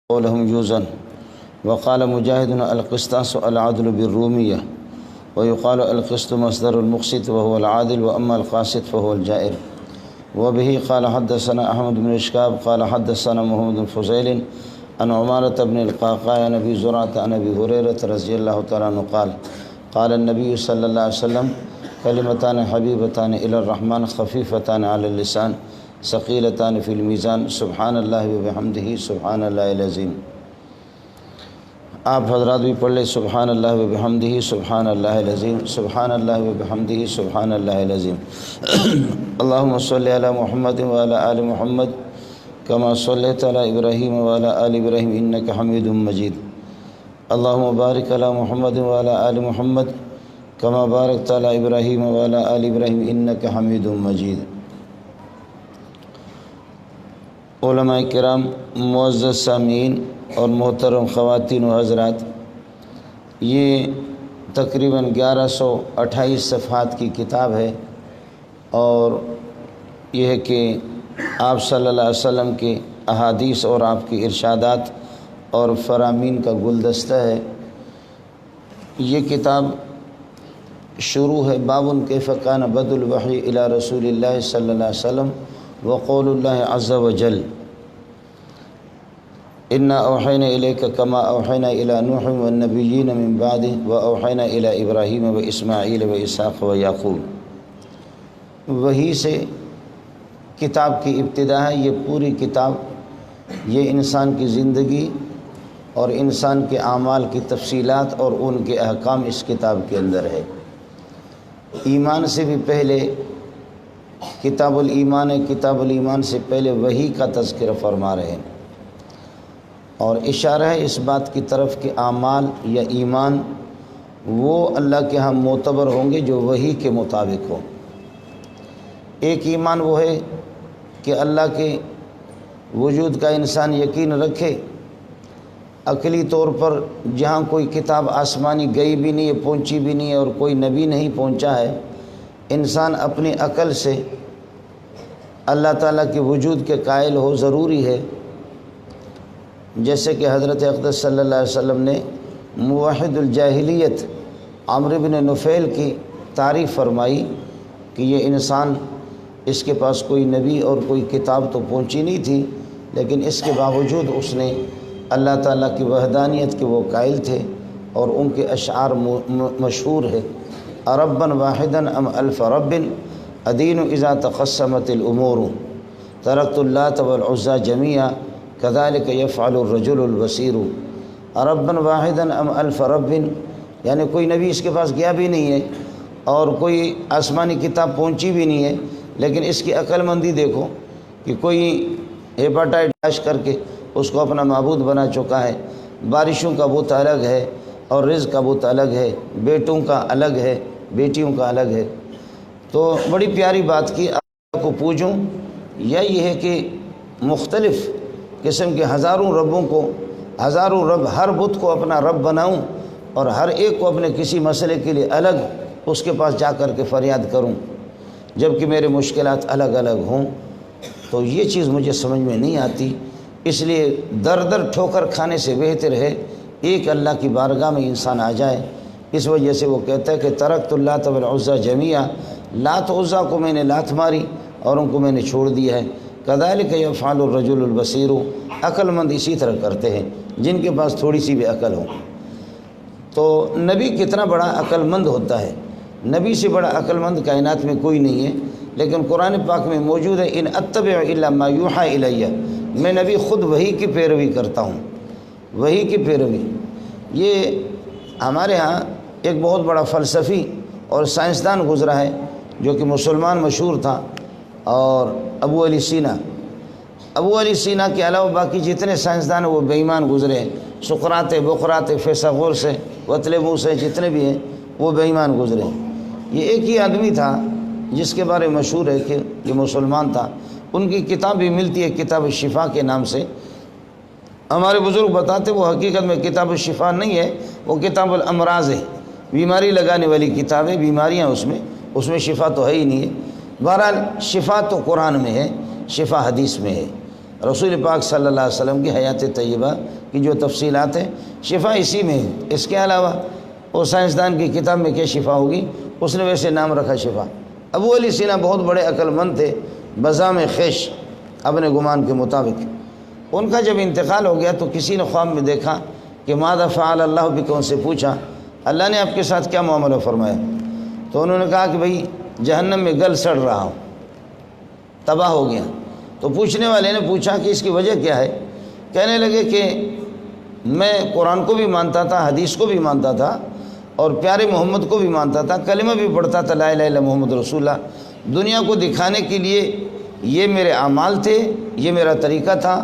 قولهم يوزن. وقال مجاهد القسطاس العدل بالرومية، ويقال القسط مصدر المقسط وهو العادل، وأما القاسط فهو الجائر. وبه قال حدثنا أحمد بن إشكاب قال حدثنا محمد بن فضيل عن عمارة بن القعقاع عن أبي زرعة عن أبي هريرة رضي الله تعالى عنه قال قال النبي صلى الله عليه وسلم كلمتان حبيبتان إلى الرحمن خفيفتان على اللسان ثقيلتان في الميزان سبحان الله وبحمده سبحان الله العظیم. آپ حضرات بھی پڑھ لیں سبحان اللہ و بحمدہ سبحان اللہ العظیم، سبحان اللہ و بحمدہ سبحان اللہ العظیم. اللہم صلی علی محمد وعلی آل محمد کما صلیت علی ابراہیم وعلی آل ابراہیم انک حمید مجید. اللہم بارک علی محمد وعلی آل محمد کما بارکت علی ابراہیم وعلی آل ابراہیم انک حمید مجید. علماء کرام، معزز سامعین اور محترم خواتین و حضرات، یہ تقریباً 1128 صفحات کی کتاب ہے، اور یہ ہے کہ آپ صلی اللہ علیہ وسلم کے احادیث اور آپ کے ارشادات اور فرامین کا گلدستہ ہے. یہ کتاب شروع ہے باب کیف کان بدء الوحی الی رسول اللہ صلی اللہ علیہ وسلم وقول اللہ عز وجل انا اوحینا الیک کما اوحینا الی نوح والنبیین من بعدہ واوحینا الی ابراہیم و اسماعیل و اسحاق و یعقوب. وہی سے کتاب کی ابتدا ہے. یہ پوری کتاب یہ انسان کی زندگی اور انسان کے اعمال کی تفصیلات اور ان کے احکام اس کتاب کے اندر ہے. ایمان سے بھی پہلے کتاب الایمان ہے. کتاب الایمان سے پہلے وحی کا تذکرہ فرما رہے ہیں، اور اشارہ ہے اس بات کی طرف کہ اعمال یا ایمان وہ اللہ کے ہاں معتبر ہوں گے جو وحی کے مطابق ہوں. ایک ایمان وہ ہے کہ اللہ کے وجود کا انسان یقین رکھے، عقلی طور پر جہاں کوئی کتاب آسمانی گئی بھی نہیں ہے، پہنچی بھی نہیں ہے، اور کوئی نبی نہیں پہنچا ہے، انسان اپنی عقل سے اللہ تعالیٰ کے وجود کے قائل ہو ضروری ہے. جیسے کہ حضرت اقدس صلی اللہ علیہ وسلم نے موحد الجاہلیت عمرو بن نفیل کی تعریف فرمائی کہ یہ انسان، اس کے پاس کوئی نبی اور کوئی کتاب تو پہنچی نہیں تھی، لیکن اس کے باوجود اس نے اللہ تعالیٰ کی وحدانیت کے وہ قائل تھے، اور ان کے اشعار مشہور ہے. ربا واحدا ام الف رب ادین اذا تقسمت الامور ترکت اللات والعزى جميعا كذلك يفعل الرجل البصير. ربا واحدا ام الف رب، یعنی کوئی نبی اس کے پاس گیا بھی نہیں ہے اور کوئی آسمانی کتاب پہنچی بھی نہیں ہے، لیکن اس کی عقل مندی دیکھو کہ کوئی ہیپاٹائٹس کر کے اس کو اپنا معبود بنا چکا ہے. بارشوں کا بت الگ ہے اور رزق کا بت الگ ہے، بیٹوں کا الگ ہے، بیٹیوں کا الگ ہے. تو بڑی پیاری بات کی اللہ کو پوجوں، یا یہ ہے کہ مختلف قسم کے ہزاروں ربوں کو، ہزاروں رب، ہر بت کو اپنا رب بناؤں اور ہر ایک کو اپنے کسی مسئلے کے لیے الگ اس کے پاس جا کر کے فریاد کروں، جب کہ میرے مشکلات الگ الگ ہوں. تو یہ چیز مجھے سمجھ میں نہیں آتی. اس لیے در در ٹھوکر کھانے سے بہتر ہے ایک اللہ کی بارگاہ میں انسان آ جائے. اس وجہ سے وہ کہتا ہے کہ ترکت اللات والعزى جميعا، لات عزا کو میں نے لات ماری اور ان کو میں نے چھوڑ دیا ہے. کذالک یفعل الرجل البصیر، عقل مند اسی طرح کرتے ہیں جن کے پاس تھوڑی سی بھی عقل ہو. تو نبی کتنا بڑا عقل مند ہوتا ہے، نبی سے بڑا عقل مند کائنات میں کوئی نہیں ہے. لیکن قرآن پاک میں موجود ہے ان اتبع الا ما یوحی الی، میں نبی خود وحی کی پیروی کرتا ہوں، وحی کی پیروی. یہ ہمارے ہاں ایک بہت بڑا فلسفی اور سائنسدان گزرا ہے جو کہ مسلمان مشہور تھا، اور ابو علی سینا. ابو علی سینا کے علاوہ باقی جتنے سائنسدان وہ بے ایمان گزرے ہیں. سقراط، بقراط، فیثاغور سے، وطلبوس سے جتنے بھی ہیں وہ بے ایمان گزرے ہیں. یہ ایک ہی آدمی تھا جس کے بارے میں مشہور ہے کہ یہ مسلمان تھا. ان کی کتاب بھی ملتی ہے کتاب الشفا کے نام سے. ہمارے بزرگ بتاتے وہ حقیقت میں کتاب الشفا نہیں ہے، وہ کتاب الامراض ہے، بیماری لگانے والی کتاب ہے. بیماریاں اس میں شفا تو ہے ہی نہیں ہے. بہرحال شفا تو قرآن میں ہے، شفا حدیث میں ہے. رسول پاک صلی اللہ علیہ وسلم کی حیات طیبہ کی جو تفصیلات ہیں، شفا اسی میں ہے۔ اس کے علاوہ وہ سائنسدان کی کتاب میں کیا شفا ہوگی، اس نے ویسے نام رکھا شفا۔ ابو علی سینا بہت بڑے عقل مند تھے، بزام خیش اپنے گمان کے مطابق۔ ان کا جب انتقال ہو گیا تو کسی نے خواب میں دیکھا کہ ماذا فعل اللہ بکم، ان سے پوچھا اللہ نے آپ کے ساتھ کیا معاملہ فرمایا؟ تو انہوں نے کہا کہ بھئی جہنم میں گل سڑ رہا ہوں، تباہ ہو گیا۔ تو پوچھنے والے نے پوچھا کہ اس کی وجہ کیا ہے؟ کہنے لگے کہ میں قرآن کو بھی مانتا تھا، حدیث کو بھی مانتا تھا، اور پیارے محمد کو بھی مانتا تھا، کلمہ بھی پڑھتا تھا لا الہ الا محمد رسول اللہ۔ دنیا کو دکھانے کے لیے یہ میرے اعمال تھے، یہ میرا طریقہ تھا،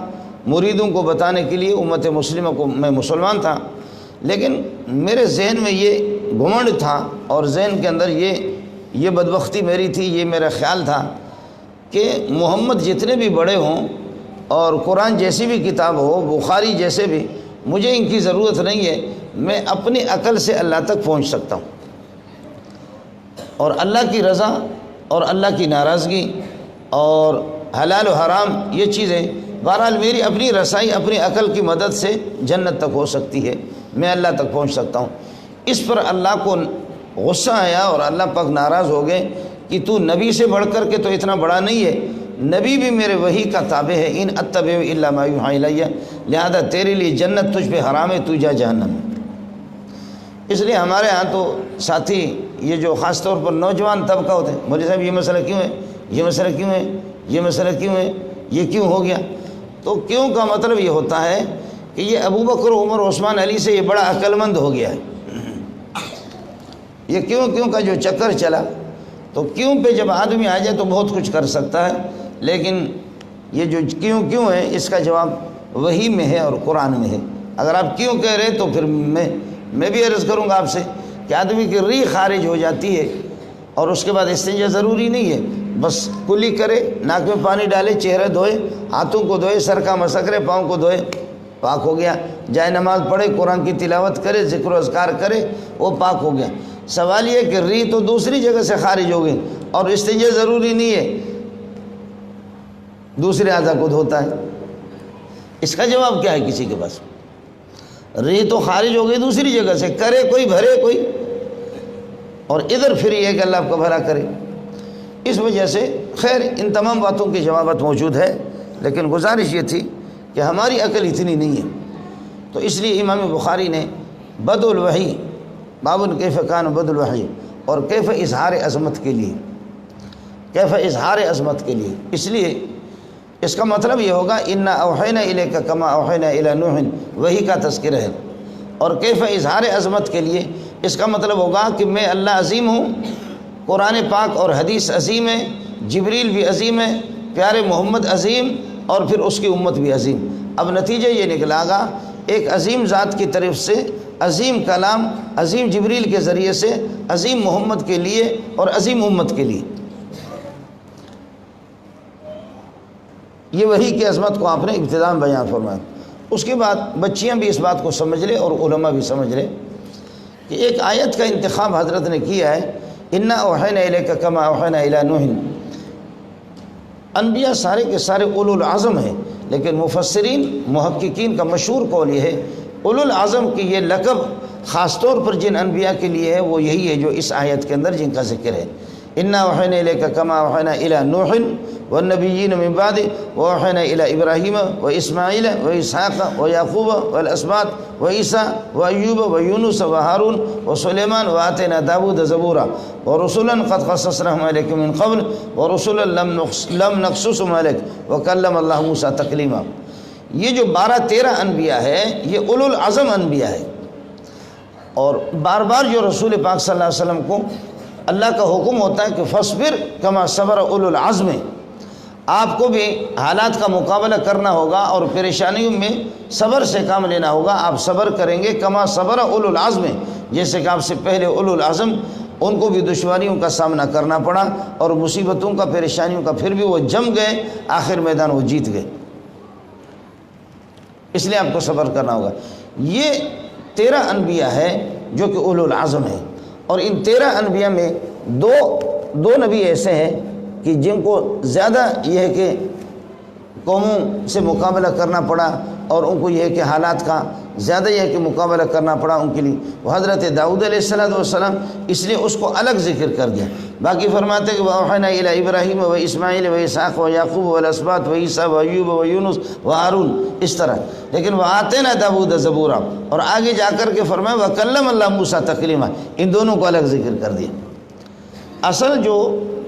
مریدوں کو بتانے کے لیے امت مسلمہ کو میں مسلمان تھا، لیکن میرے ذہن میں یہ گھمنڈ تھا اور ذہن کے اندر یہ بدبختی میری تھی، یہ میرا خیال تھا کہ محمد جتنے بھی بڑے ہوں اور قرآن جیسی بھی کتاب ہو، بخاری جیسے بھی، مجھے ان کی ضرورت نہیں ہے، میں اپنی عقل سے اللہ تک پہنچ سکتا ہوں، اور اللہ کی رضا اور اللہ کی ناراضگی اور حلال و حرام یہ چیزیں بہرحال میری اپنی رسائی اپنی عقل کی مدد سے جنت تک ہو سکتی ہے، میں اللہ تک پہنچ سکتا ہوں۔ اس پر اللہ کو غصہ آیا اور اللہ پاک ناراض ہو گئے کہ تو نبی سے بڑھ کر کے تو اتنا بڑا نہیں ہے، نبی بھی میرے وحی کا تابع ہے، ان اتبع الا ما یوحی الی، لہذا تیرے لیے جنت تجھ پہ حرام ہے، تو جا جہنم۔ اس لیے ہمارے ہاں تو ساتھی یہ جو خاص طور پر نوجوان طبقہ ہوتے ہیں، مولوی صاحب یہ مسئلہ کیوں ہے، یہ مسئلہ کیوں ہے، یہ مسئلہ کیوں ہے، یہ کیوں ہو گیا؟ تو کیوں کا مطلب یہ ہوتا ہے کہ یہ ابو بکر عمر عثمان علی سے یہ بڑا عقل مند ہو گیا ہے۔ یہ کیوں کا جو چکر چلا، تو کیوں پہ جب آدمی آ جائے تو بہت کچھ کر سکتا ہے، لیکن یہ جو کیوں ہے اس کا جواب وحی میں ہے اور قرآن میں ہے۔ اگر آپ کیوں کہہ رہے تو پھر میں بھی عرض کروں گا آپ سے کہ آدمی کی ریح خارج ہو جاتی ہے اور اس کے بعد استنجا ضروری نہیں ہے، بس کلی کرے، ناک میں پانی ڈالے، چہرہ دھوئے، ہاتھوں کو دھوئے، سر کا مسح کرے، پاؤں کو دھوئے، پاک ہو گیا۔ جائے نماز پڑھے، قرآن کی تلاوت کرے، ذکر و اذکار کرے، وہ پاک ہو گیا۔ سوال یہ کہ ریح تو دوسری جگہ سے خارج ہو گئی اور استنجا ضروری نہیں ہے، دوسرے اعضاء کو دھوتا ہے، اس کا جواب کیا ہے کسی کے پاس؟ ریح تو خارج ہو گئی دوسری جگہ سے، کرے کوئی بھرے کوئی، اور ادھر پھر یہ کہ اللہ آپ کا بھلا کرے۔ اس وجہ سے خیر ان تمام باتوں کی جوابات موجود ہے، لیکن گزارش یہ تھی کہ ہماری عقل اتنی نہیں ہے، تو اس لیے امام بخاری نے بدء الوحی باب کیف کان بدء الوحی اور کیف اظہار عظمت کے لیے، کیف اظہار عظمت کے لیے، اس لیے اس کا مطلب یہ ہوگا انا اوحینا الیک کما اوحینا الی نوح، وحی کا تذکرہ ہے، اور کیف اظہار عظمت کے لیے اس کا مطلب ہوگا کہ میں اللہ عظیم ہوں، قرآن پاک اور حدیث عظیم ہے، جبریل بھی عظیم ہے، پیارے محمد عظیم، اور پھر اس کی امت بھی عظیم۔ اب نتیجہ یہ نکلا گا ایک عظیم ذات کی طرف سے عظیم کلام عظیم جبریل کے ذریعے سے عظیم محمد کے لیے اور عظیم امت کے لیے، یہ وحی کی عظمت کو آپ نے ابتداء میں بیان فرمایا۔ اس کے بعد بچیاں بھی اس بات کو سمجھ لے اور علماء بھی سمجھ لے کہ ایک آیت کا انتخاب حضرت نے کیا ہے، انا اوحینا الیک کما اوحینا الی نوح۔ انبیاء سارے کے سارے اولو العظم ہیں، لیکن مفسرین محققین کا مشہور قول یہ ہے اولو العظم کی یہ لقب خاص طور پر جن انبیاء کے لیے ہے وہ یہی ہے جو اس آیت کے اندر جن کا ذکر ہے، انا اوحینا الیک کما اوحینا الی نوح والنبیین من بعد واوحینا الی ابراہیم واسماعیل واسحاق ویعقوب والاسباط وعیسیٰ وایوب ویونس وہارون وسلیمان وآتینا داود زبورا ورسلا قد قصصناہم علیک من قبل ورسلا لم نقصصہم علیک وکلم اللہ موسیٰ تکلیما۔ یہ جو 12-13 انبیاء ہے یہ اولو العظم انبیاء ہے، اور بار بار جو رسول پاک صلی اللہ علیہ وسلم کو اللہ کا حکم ہوتا ہے کہ فاصبر کما صبر اولو العظم، آپ کو بھی حالات کا مقابلہ کرنا ہوگا اور پریشانیوں میں صبر سے کام لینا ہوگا، آپ صبر کریں گے کما صبر اولو العظم، جیسے کہ آپ سے پہلے اولو العظم ان کو بھی دشواریوں کا سامنا کرنا پڑا اور مصیبتوں کا پریشانیوں کا، پھر بھی وہ جم گئے، آخر میدان وہ جیت گئے، اس لیے آپ کو صبر کرنا ہوگا۔ یہ 13 انبیاء ہے جو کہ اولو العظم ہے، اور ان 13 انبیاء میں دو نبی ایسے ہیں کہ جن کو زیادہ یہ ہے کہ قوموں سے مقابلہ کرنا پڑا اور ان کو یہ ہے کہ حالات کا زیادہ یہ ہے کہ مقابلہ کرنا پڑا ان کے لیے، وہ حضرت داؤد علیہ السلام اس لیے اس کو الگ ذکر کر دیا۔ باقی فرماتے ہیں کہ وَأَوْحَيْنَا إِلَىٰ إِبْرَاہِيمَ وَإِسْمَاعِيلَ وَإِسْحَاقَ وَيَعْقُوبَ وَالْأَسْبَاطِ وَعِيسَىٰ وَأَيُّوبَ وَيُونُسَ وَهَارُونَ، اس طرح۔ لیکن وَآتَيْنَا دَاوُودَ زَبُورًا، اور آگے جا کر کے فرمایا وَكَلَّمَ اللَّهُ مُوسَىٰ تَكْلِيمًا، ان دونوں کو الگ ذکر کر دیا۔ اصل جو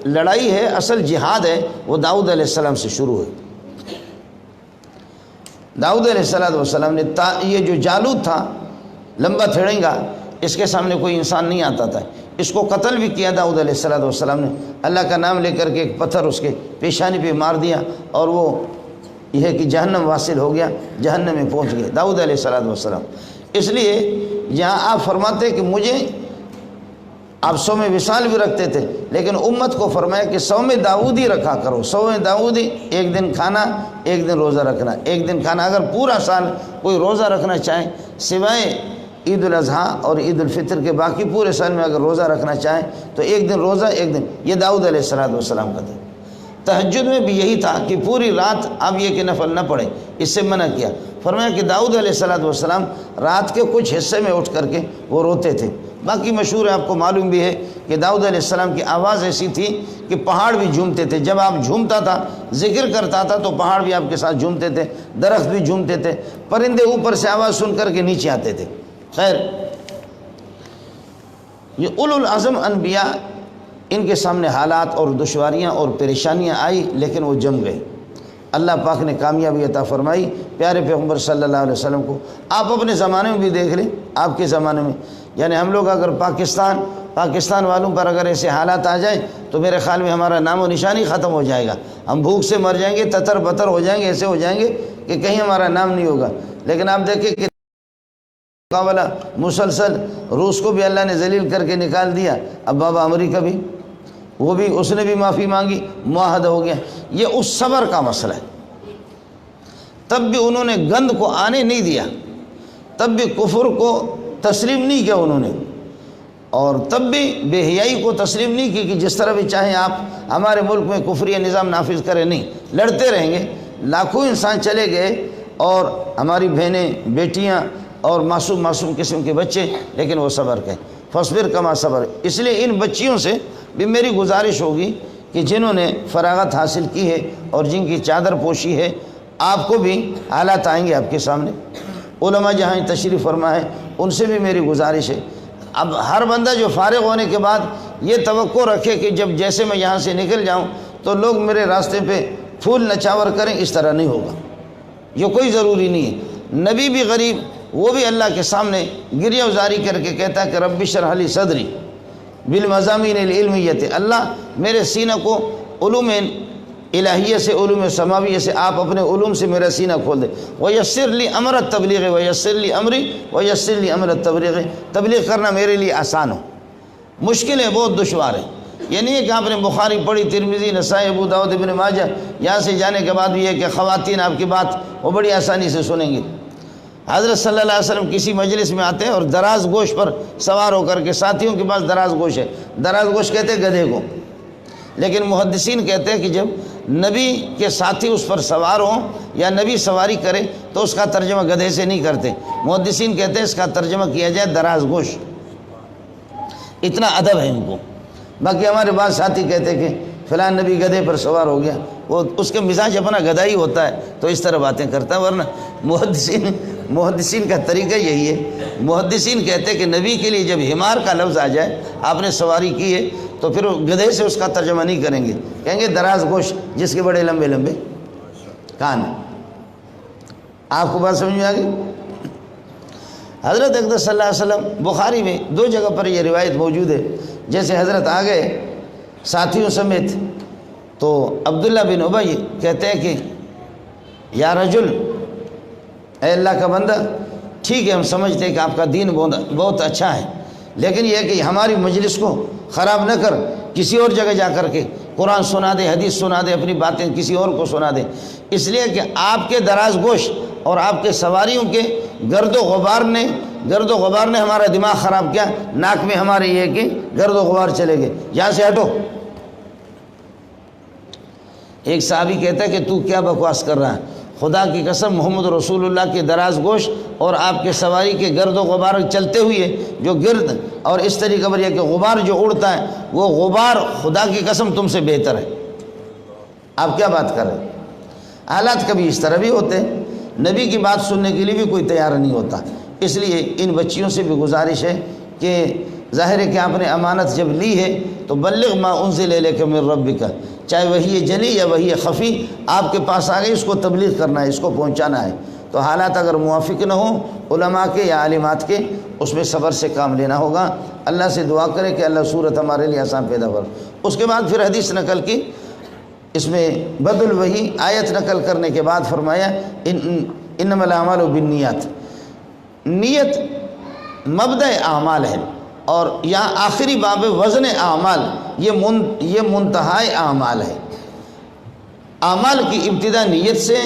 لڑائی ہے، اصل جہاد ہے، وہ داؤد علیہ السلام سے شروع ہوئی۔ داؤد علیہ السلام نے یہ جو جالوت تھا لمبا تھڑنگا، اس کے سامنے کوئی انسان نہیں آتا تھا، اس کو قتل بھی کیا داؤد علیہ السلام نے۔ اللہ کا نام لے کر کے ایک پتھر اس کے پیشانی پہ مار دیا اور وہ یہ ہے کہ جہنم واصل ہو گیا، جہنم میں پہنچ گئے داؤد علیہ السلام۔ اس لیے یہاں آپ فرماتے کہ مجھے آپ صوم وصال بھی رکھتے تھے، لیکن امت کو فرمایا کہ صوم داؤدی رکھا کرو۔ صوم داؤدی ایک دن کھانا، ایک دن روزہ رکھنا، ایک دن کھانا۔ اگر پورا سال کوئی روزہ رکھنا چاہے سوائے عید الاضحیٰ اور عید الفطر کے، باقی پورے سال میں اگر روزہ رکھنا چاہیں تو ایک دن روزہ، ایک دن، یہ داؤد علیہ السلام کا تھا۔ تہجد میں بھی یہی تھا کہ پوری رات آپ یہ کہ نفل نہ پڑھیں، اس سے منع کیا۔ فرمایا کہ داؤد علیہ السلام رات کے کچھ حصے میں اٹھ کر کے وہ روتے تھے۔ باقی مشہور ہے، آپ کو معلوم بھی ہے کہ داؤد علیہ السلام کی آواز ایسی تھی کہ پہاڑ بھی جھومتے تھے۔ جب آپ جھومتا تھا، ذکر کرتا تھا تو پہاڑ بھی آپ کے ساتھ جھومتے تھے، درخت بھی جھومتے تھے، پرندے اوپر سے آواز سن کر کے نیچے آتے تھے۔ خیر، یہ اولو العزم انبیاء، ان کے سامنے حالات اور دشواریاں اور پریشانیاں آئی، لیکن وہ جم گئے۔ اللہ پاک نے کامیابی عطا فرمائی پیارے پیغمبر صلی اللہ علیہ وسلم کو۔ آپ اپنے زمانے میں بھی دیکھ لیں، آپ کے زمانے میں، یعنی ہم لوگ اگر پاکستان والوں پر اگر ایسے حالات آ جائیں تو میرے خیال میں ہمارا نام و نشانی ختم ہو جائے گا، ہم بھوک سے مر جائیں گے، تتر بتر ہو جائیں گے، ایسے ہو جائیں گے کہ کہیں ہمارا نام نہیں ہوگا۔ لیکن آپ دیکھیں کہ مقابلہ مسلسل، روس کو بھی اللہ نے ذلیل کر کے نکال دیا، اب بابا امریکہ بھی، وہ بھی، اس نے بھی معافی مانگی، معاہدہ ہو گیا۔ یہ اس صبر کا مسئلہ ہے۔ تب بھی انہوں نے گند کو آنے نہیں دیا، تب بھی کفر کو تسلیم نہیں کیا انہوں نے، اور تب بھی بے حیائی کو تسلیم نہیں کی کہ جس طرح بھی چاہیں آپ ہمارے ملک میں کفری نظام نافذ کریں، نہیں، لڑتے رہیں گے۔ لاکھوں انسان چلے گئے اور ہماری بہنیں، بیٹیاں اور معصوم قسم کے بچے، لیکن وہ صبر کریں۔ فاصبر کما صبر۔ اس لیے ان بچیوں سے بھی میری گزارش ہوگی کہ جنہوں نے فراغت حاصل کی ہے اور جن کی چادر پوشی ہے، آپ کو بھی حالات آئیں گے آپ کے سامنے۔ علماء جہاں تشریف فرما ہے، ان سے بھی میری گزارش ہے، اب ہر بندہ جو فارغ ہونے کے بعد یہ توقع رکھے کہ جب جیسے میں یہاں سے نکل جاؤں تو لوگ میرے راستے پہ پھول نچاور کریں، اس طرح نہیں ہوگا، یہ کوئی ضروری نہیں ہے۔ نبی بھی غریب، وہ بھی اللہ کے سامنے گریہ ازاری کر کے کہتا ہے کہ رب اشرح لی صدری بالمضامین العلمیت، اللہ میرے سینہ کو علوم الہیہ سے، علوم سماویہ سے، آپ اپنے علوم سے میرا سینہ کھول دے۔ ویسر لی امر التبلیغ ویسر لی امری ویسر لی امر التبلیغ، تبلیغ کرنا میرے لیے آسان ہو، مشکل ہے، بہت دشوار ہے۔ یہ نہیں ہے کہ آپ نے بخاری پڑھی، ترمذی، نسائی، ابو داؤد، ابن ماجہ، یہاں سے جانے کے بعد بھی ہے کہ خواتین آپ کی بات وہ بڑی آسانی سے سنیں گی۔ حضرت صلی اللہ علیہ وسلم کسی مجلس میں آتے ہیں اور دراز گوش پر سوار ہو کر کے، ساتھیوں کے پاس دراز گوش ہے، دراز گوش کہتے ہیں گدھے کو، لیکن محدثین کہتے ہیں کہ جب نبی کے ساتھی اس پر سوار ہوں یا نبی سواری کرے تو اس کا ترجمہ گدھے سے نہیں کرتے، محدثین کہتے ہیں اس کا ترجمہ کیا جائے دراز گوش، اتنا ادب ہے ان کو۔ باقی ہمارے بعض ساتھی کہتے ہیں کہ فلاں نبی گدھے پر سوار ہو گیا، وہ اس کے مزاج اپنا گدھا ہی ہوتا ہے تو اس طرح باتیں کرتا ہے، ورنہ محدثین کا طریقہ یہی ہے۔ محدثین کہتے ہیں کہ نبی کے لیے جب حمار کا لفظ آ جائے، آپ نے سواری کی ہے، تو پھر گدھے سے اس کا ترجمہ نہیں کریں گے، کہیں گے دراز گوش، جس کے بڑے لمبے لمبے کان ہیں۔ آپ کو بات سمجھ میں آ گئی؟ حضرت اقدس صلی اللہ علیہ وسلم، بخاری میں 2 جگہ پر یہ روایت موجود ہے، جیسے حضرت آ گئے ساتھیوں سمیت تو عبداللہ بن ابی کہتے ہیں کہ یا رجل، اے اللہ کا بندہ، ٹھیک ہے ہم سمجھتے ہیں کہ آپ کا دین بہت اچھا ہے، لیکن یہ ہے کہ ہماری مجلس کو خراب نہ کر، کسی اور جگہ جا کر کے قرآن سنا دے، حدیث سنا دے، اپنی باتیں کسی اور کو سنا دے، اس لیے کہ آپ کے دراز گوش اور آپ کے سواریوں کے گرد و غبار نے ہمارا دماغ خراب کیا، ناک میں ہمارے یہ کہ گرد و غبار چلے گئے، یہاں سے ہٹو۔ ایک صحابی کہتا ہے کہ تو کیا بکواس کر رہا ہے، خدا کی قسم محمد رسول اللہ کے دراز گوش اور آپ کے سواری کے گرد و غبار چلتے ہوئے جو گرد اور اس طریقے پر یہ کہ غبار جو اڑتا ہے وہ غبار خدا کی قسم تم سے بہتر ہے، آپ کیا بات کر رہے ہیں۔ حالات کبھی اس طرح بھی ہوتے ہیں، نبی کی بات سننے کے لیے بھی کوئی تیار نہیں ہوتا۔ اس لیے ان بچیوں سے بھی گزارش ہے کہ ظاہر ہے کہ آپ نے امانت جب لی ہے تو بلغ ما انزل الیک من ربک، چاہے وہی جلی یا وہی خفی آپ کے پاس آ گئی، اس کو تبلیغ کرنا ہے، اس کو پہنچانا ہے۔ تو حالات اگر موافق نہ ہوں علماء کے یا عالمات کے، اس میں صبر سے کام لینا ہوگا۔ اللہ سے دعا کرے کہ اللہ صورت ہمارے لیے آسان پیدا کر۔ اس کے بعد پھر حدیث نقل کی، اس میں بدل وہی آیت نقل کرنے کے بعد فرمایا انما الاعمال بالنیات، نیت مبدأ اعمال ہے، اور یہاں آخری باب وزن اعمال، یہ منتہائے اعمال ہے۔ اعمال کی ابتدا نیت سے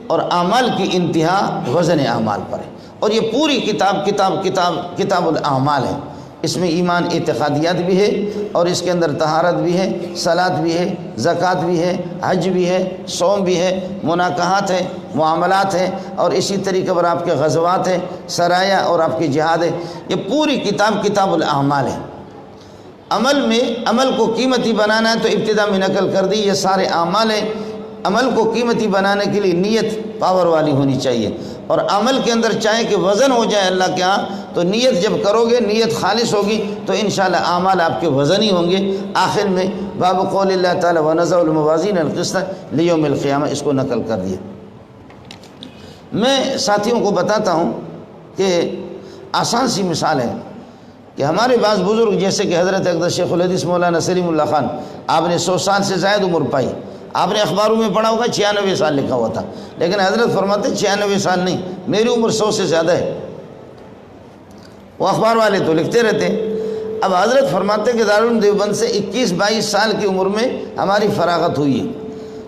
اور اعمال کی انتہا وزن اعمال پر ہے، اور یہ پوری کتاب الاعمال ہے۔ اس میں ایمان اعتقادیات بھی ہے، اور اس کے اندر طہارت بھی ہے، صلاۃ بھی ہے، زکوٰۃ بھی ہے، حج بھی ہے، صوم بھی ہے، مناکحات ہے، معاملات ہیں، اور اسی طریقے پر آپ کے غزوات ہیں، سرایا اور آپ کی جہاد ہے۔ یہ پوری کتاب الاعمال ہے۔ عمل کو قیمتی بنانا ہے تو ابتدا میں نقل کر دی، یہ سارے اعمال ہیں۔ عمل کو قیمتی بنانے کے لیے نیت پاور والی ہونی چاہیے، اور عمل کے اندر چاہے کہ وزن ہو جائے اللہ کے ہاں، تو نیت جب کرو گے، نیت خالص ہوگی تو انشاءاللہ اعمال آپ کے وزن ہی ہوں گے۔ آخر میں باب قول اللہ تعالیٰ وَنَضَعُ الْمَوَازِينَ الْقِسْطَ لِيَوْمِ الْقِيَامَةِ، اس کو نقل کر دیا۔ میں ساتھیوں کو بتاتا ہوں کہ آسان سی مثال ہے کہ ہمارے بعض بزرگ جیسے کہ حضرت اقدس شیخ الحدیث مولانا سلیم اللہ خان، آپ نے 100 سال سے زائد عمر پائی۔ آپ نے اخباروں میں پڑھا ہوگا 96 سال لکھا ہوا تھا، لیکن حضرت فرماتے 96 سال نہیں، میری عمر 100 سے زیادہ ہے۔ وہ اخبار والے تو لکھتے رہتے ہیں۔ اب حضرت فرماتے کہ دارالعلوم دیوبند سے 21-22 سال کی عمر میں ہماری فراغت ہوئی ہے،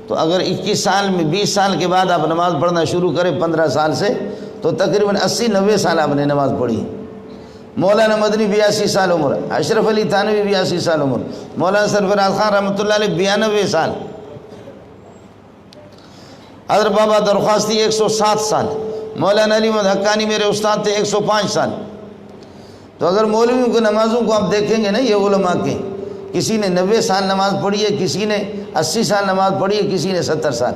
تو اگر 21 سال میں 20 سال کے بعد آپ نماز پڑھنا شروع کریں 15 سال سے، تو تقریباً 80-90 سال آپ نے نماز پڑھی۔ مولانا مدنی 82 سال عمر، اشرف علی تھانوی 82 سال عمر، مولانا سرفراز خان رحمۃ اللہ علیہ 92 سال، حضرت بابا درخواستی 107 سال، مولانا علی محمد حقانی میرے استاد تھے 105 سال۔ تو اگر مولویوں کی نمازوں کو آپ دیکھیں گے نا، یہ علماء کے، کسی نے 90 سال نماز پڑھی ہے، کسی نے 80 سال نماز پڑھی ہے، کسی نے 70 سال،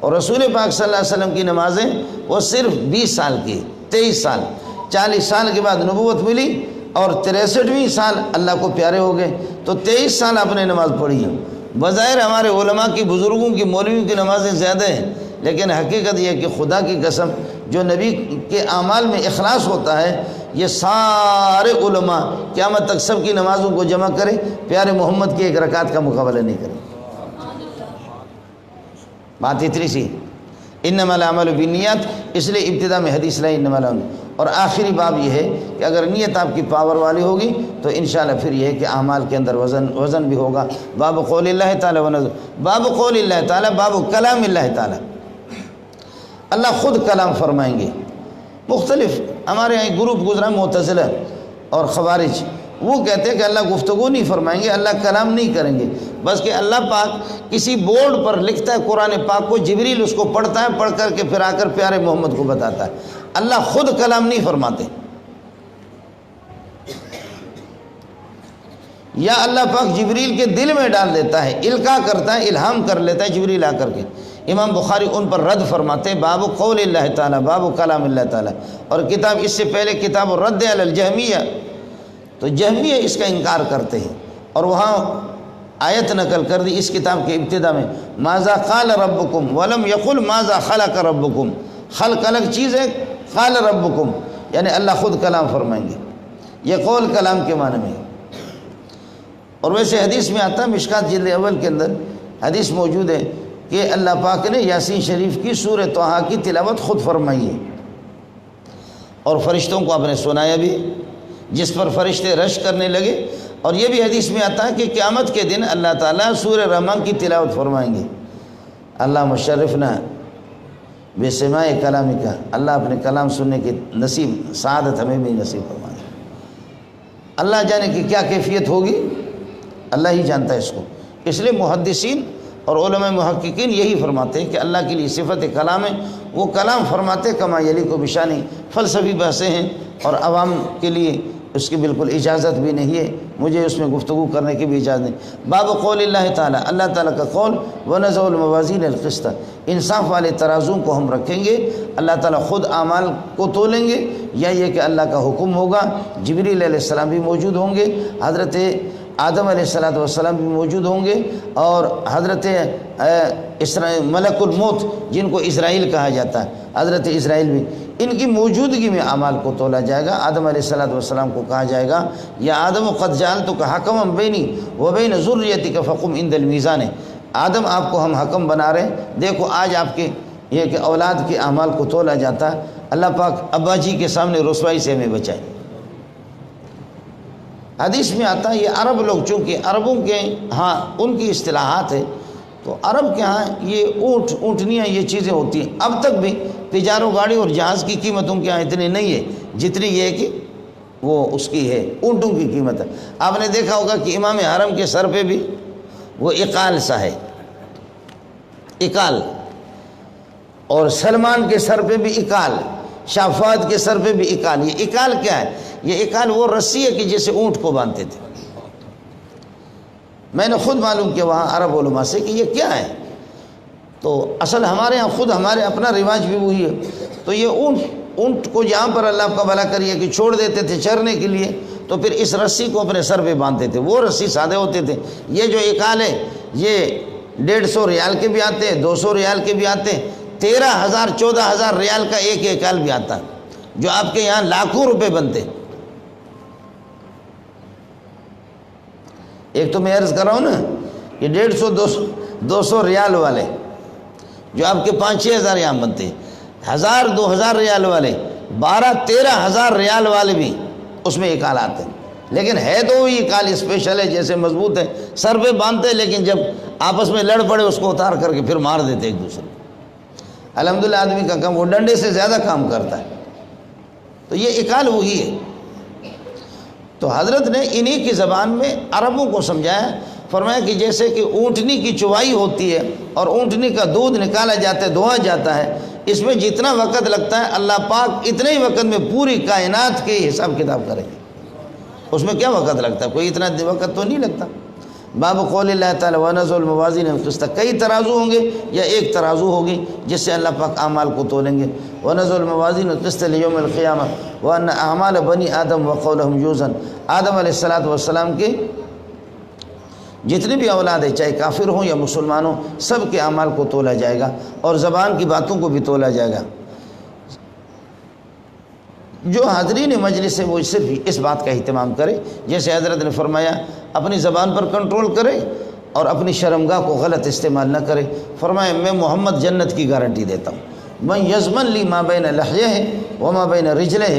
اور رسول پاک صلی اللہ علیہ وسلم کی نمازیں وہ صرف 20 سال کی، 23 سال، 40 سال کے بعد نبوت ملی اور 63ویں سال اللہ کو پیارے ہو گئے، تو 23 سال آپ نے نماز پڑھی ہے۔ بظاہر ہمارے علماء کی، بزرگوں کی، مولویوں کی نمازیں زیادہ ہیں، لیکن حقیقت یہ ہے کہ خدا کی قسم جو نبی کے اعمال میں اخلاص ہوتا ہے، یہ سارے علماء قیامت تک سب کی نمازوں کو جمع کریں، پیارے محمد کی ایک رکعت کا مقابلہ نہیں کریں۔ بات اتنی سی، انما الاعمال بالنیات، اس لیے ابتدا میں حدیث لائی انما الاعمال، اور آخری باب یہ ہے کہ اگر نیت آپ کی پاور والی ہوگی تو انشاءاللہ پھر یہ ہے کہ اعمال کے اندر وزن بھی ہوگا۔ باب قول اللہ تعالیٰ باب قول اللہ تعالیٰ، باب کلام اللہ تعالیٰ، اللہ خود کلام فرمائیں گے۔ مختلف ہمارے یہاں گروپ گزرا معتزلہ اور خوارج، وہ کہتے ہیں کہ اللہ گفتگو نہیں فرمائیں گے، اللہ کلام نہیں کریں گے، بس کہ اللہ پاک کسی بورڈ پر لکھتا ہے قرآن پاک کو، جبریل اس کو پڑھتا ہے، پڑھ کر کے پھر آ کر پیارے محمد کو بتاتا ہے۔ اللہ خود کلام نہیں فرماتے، یا اللہ پاک جبریل کے دل میں ڈال دیتا ہے، القاء کرتا ہے، الہام کر لیتا ہے جبریل آ کر کے۔ امام بخاری ان پر رد فرماتے ہیں باب قول اللہ تعالیٰ، باب کلام اللہ تعالیٰ، اور کتاب اس سے پہلے کتاب الرد علی الجہمیہ، تو جہمیہ اس کا انکار کرتے ہیں، اور وہاں آیت نقل کر دی اس کتاب کے ابتدا میں، ماذا قال ربکم ولم یقل ماذا خلق ربکم، خلق الگ چیز ہے، قال ربکم یعنی اللہ خود کلام فرمائیں گے، یہ قول کلام کے معنی میں ہے۔ اور ویسے حدیث میں آتا ہے، مشکات جلد اول کے اندر حدیث موجود ہے کہ اللہ پاک نے یاسین شریف کی سورہ طٰہٰ کی تلاوت خود فرمائی ہے، اور فرشتوں کو آپ نے سنایا بھی، جس پر فرشتے رش کرنے لگے۔ اور یہ بھی حدیث میں آتا ہے کہ قیامت کے دن اللہ تعالیٰ سورہ رحمان کی تلاوت فرمائیں گے۔ اللہ مشرفنا بے سماع کلامی کا، اللہ اپنے کلام سننے کی نصیب سعادت ہمیں بھی نصیب فرمائے۔ اللہ جانے کی کیا کیفیت ہوگی، اللہ ہی جانتا ہے اس کو۔ اس لیے محدثین اور علماء محققین یہی فرماتے ہیں کہ اللہ کے لیے صفت کلام ہے، وہ کلام فرماتے کما یلیق بشانی، فلسفی بحثیں ہیں اور عوام کے لیے اس کی بالکل اجازت بھی نہیں ہے، مجھے اس میں گفتگو کرنے کی بھی اجازت نہیں۔ باب قول اللہ تعالیٰ، اللہ تعالیٰ کا قول وَنَزَعُ الْمَوَازِينَ الْقِسْطَ، انصاف والے ترازوں کو ہم رکھیں گے۔ اللہ تعالیٰ خود اعمال کو تولیں گے یا یہ کہ اللہ کا حکم ہوگا؟ جبریل علیہ السلام بھی موجود ہوں گے، حضرت آدم علیہ السلام بھی موجود ہوں گے، اور حضرت ملک الموت جن کو اسرائیل کہا جاتا ہے، حضرت اسرائیل بھی، ان کی موجودگی میں اعمال کو تولا جائے گا۔ آدم علیہ السلام کو کہا جائے گا یا آدم قد جعلتک حکما بینی و بین ذریتک فقم عند المیزان، آدم آپ کو ہم حکم بنا رہے ہیں، دیکھو آج آپ کے یہ کہ اولاد کے اعمال کو تولا جاتا ہے۔ اللہ پاک ابا جی کے سامنے رسوائی سے ہمیں بچائے۔ حدیث میں آتا ہے یہ عرب لوگ، چونکہ عربوں کے ہاں ان کی اصطلاحات ہے، تو عرب کے ہاں یہ اونٹنیاں یہ چیزیں ہوتی ہیں۔ اب تک بھی تجاروں گاڑی اور جہاز کی قیمت ان کے ہاں اتنی نہیں ہے جتنی یہ ہے کہ وہ اس کی ہے، اونٹوں کی قیمت ہے۔ آپ نے دیکھا ہوگا کہ امام حرم کے سر پہ بھی وہ اقال سا ہے، اقال، اور سلمان کے سر پہ بھی اقال، شاہ فہد کے سر پہ بھی اقال۔ یہ اقال کیا ہے؟ یہ اقال وہ رسی ہے کہ جیسے اونٹ کو باندھتے تھے۔ میں نے خود معلوم کیا وہاں عرب علماء سے کہ یہ کیا ہے، تو اصل ہمارے ہاں خود ہمارے اپنا رواج بھی وہی ہے۔ تو یہ اونٹ کو جہاں پر اللہ کا بھلا کریے کہ چھوڑ دیتے تھے چرنے کے لیے، تو پھر اس رسی کو اپنے سر پہ باندھتے تھے۔ وہ رسی سادے ہوتے تھے۔ یہ جو اقال ہے یہ 150 ریال کے بھی آتے ہیں، 200 ریال کے بھی آتے ہیں، 13,000 14,000 ریال کا ایک اقال بھی آتا ہے، جو آپ کے یہاں لاکھوں روپے بنتے۔ ایک تو میں عرض کر رہا ہوں نا، یہ 150 200 ریال والے جو آپ کے 5-6 ہزار یہاں بنتے ہیں، 1000 2000 ریال والے، 12-13,000 ریال والے بھی اس میں اقال آتے ہیں۔ لیکن ہے تو وہی اقال اسپیشل ہے، جیسے مضبوط ہے، سر پہ باندھتے ہیں، لیکن جب آپس میں لڑ پڑے اس کو اتار کر کے پھر مار دیتے ایک دوسرے۔ الحمدللہ آدمی کا کام وہ ڈنڈے سے زیادہ کام کرتا ہے۔ تو یہ اقال وہی ہے۔ تو حضرت نے انہی کی زبان میں عربوں کو سمجھایا، فرمایا کہ جیسے کہ اونٹنی کی چوائی ہوتی ہے اور اونٹنی کا دودھ نکالا جاتا ہے، دھویا جاتا ہے، اس میں جتنا وقت لگتا ہے اللہ پاک اتنے ہی وقت میں پوری کائنات کے حساب کتاب کریں گے۔ اس میں کیا وقت لگتا ہے؟ کوئی اتنا وقت تو نہیں لگتا۔ باب قول اللہ تعالیٰ وَنَزَعُ الْمَوَازِينَ الْقِسْطَ، کئی ترازو ہوں گے یا ایک ترازو ہوگی جس سے اللہ پاک اعمال کو تولیں گے۔ وَنَزَعُ الْمَوَازِينَ الْقِسْطَ لِيَوْمِ الْقِيَامَةِ وَأَنَّ أَعْمَالَ بَنِي آدَمَ وَقَوْلَهُمْ يُوزَنُ، آدم علیہ السلام کے جتنے بھی اولاد ہیں، چاہے کافر ہوں یا مسلمان ہوں، سب کے اعمال کو تولا جائے گا اور زبان کی باتوں کو بھی تولا جائے گا۔ جو حاضرین مجلس ہے وہ صرف اس بات کا اہتمام کرے، جیسے حضرت نے فرمایا اپنی زبان پر کنٹرول کرے اور اپنی شرمگاہ کو غلط استعمال نہ کرے۔ فرمایا میں محمد جنت کی گارنٹی دیتا ہوں، من یضمن لی ما بین لحیہ وما بین رجلہ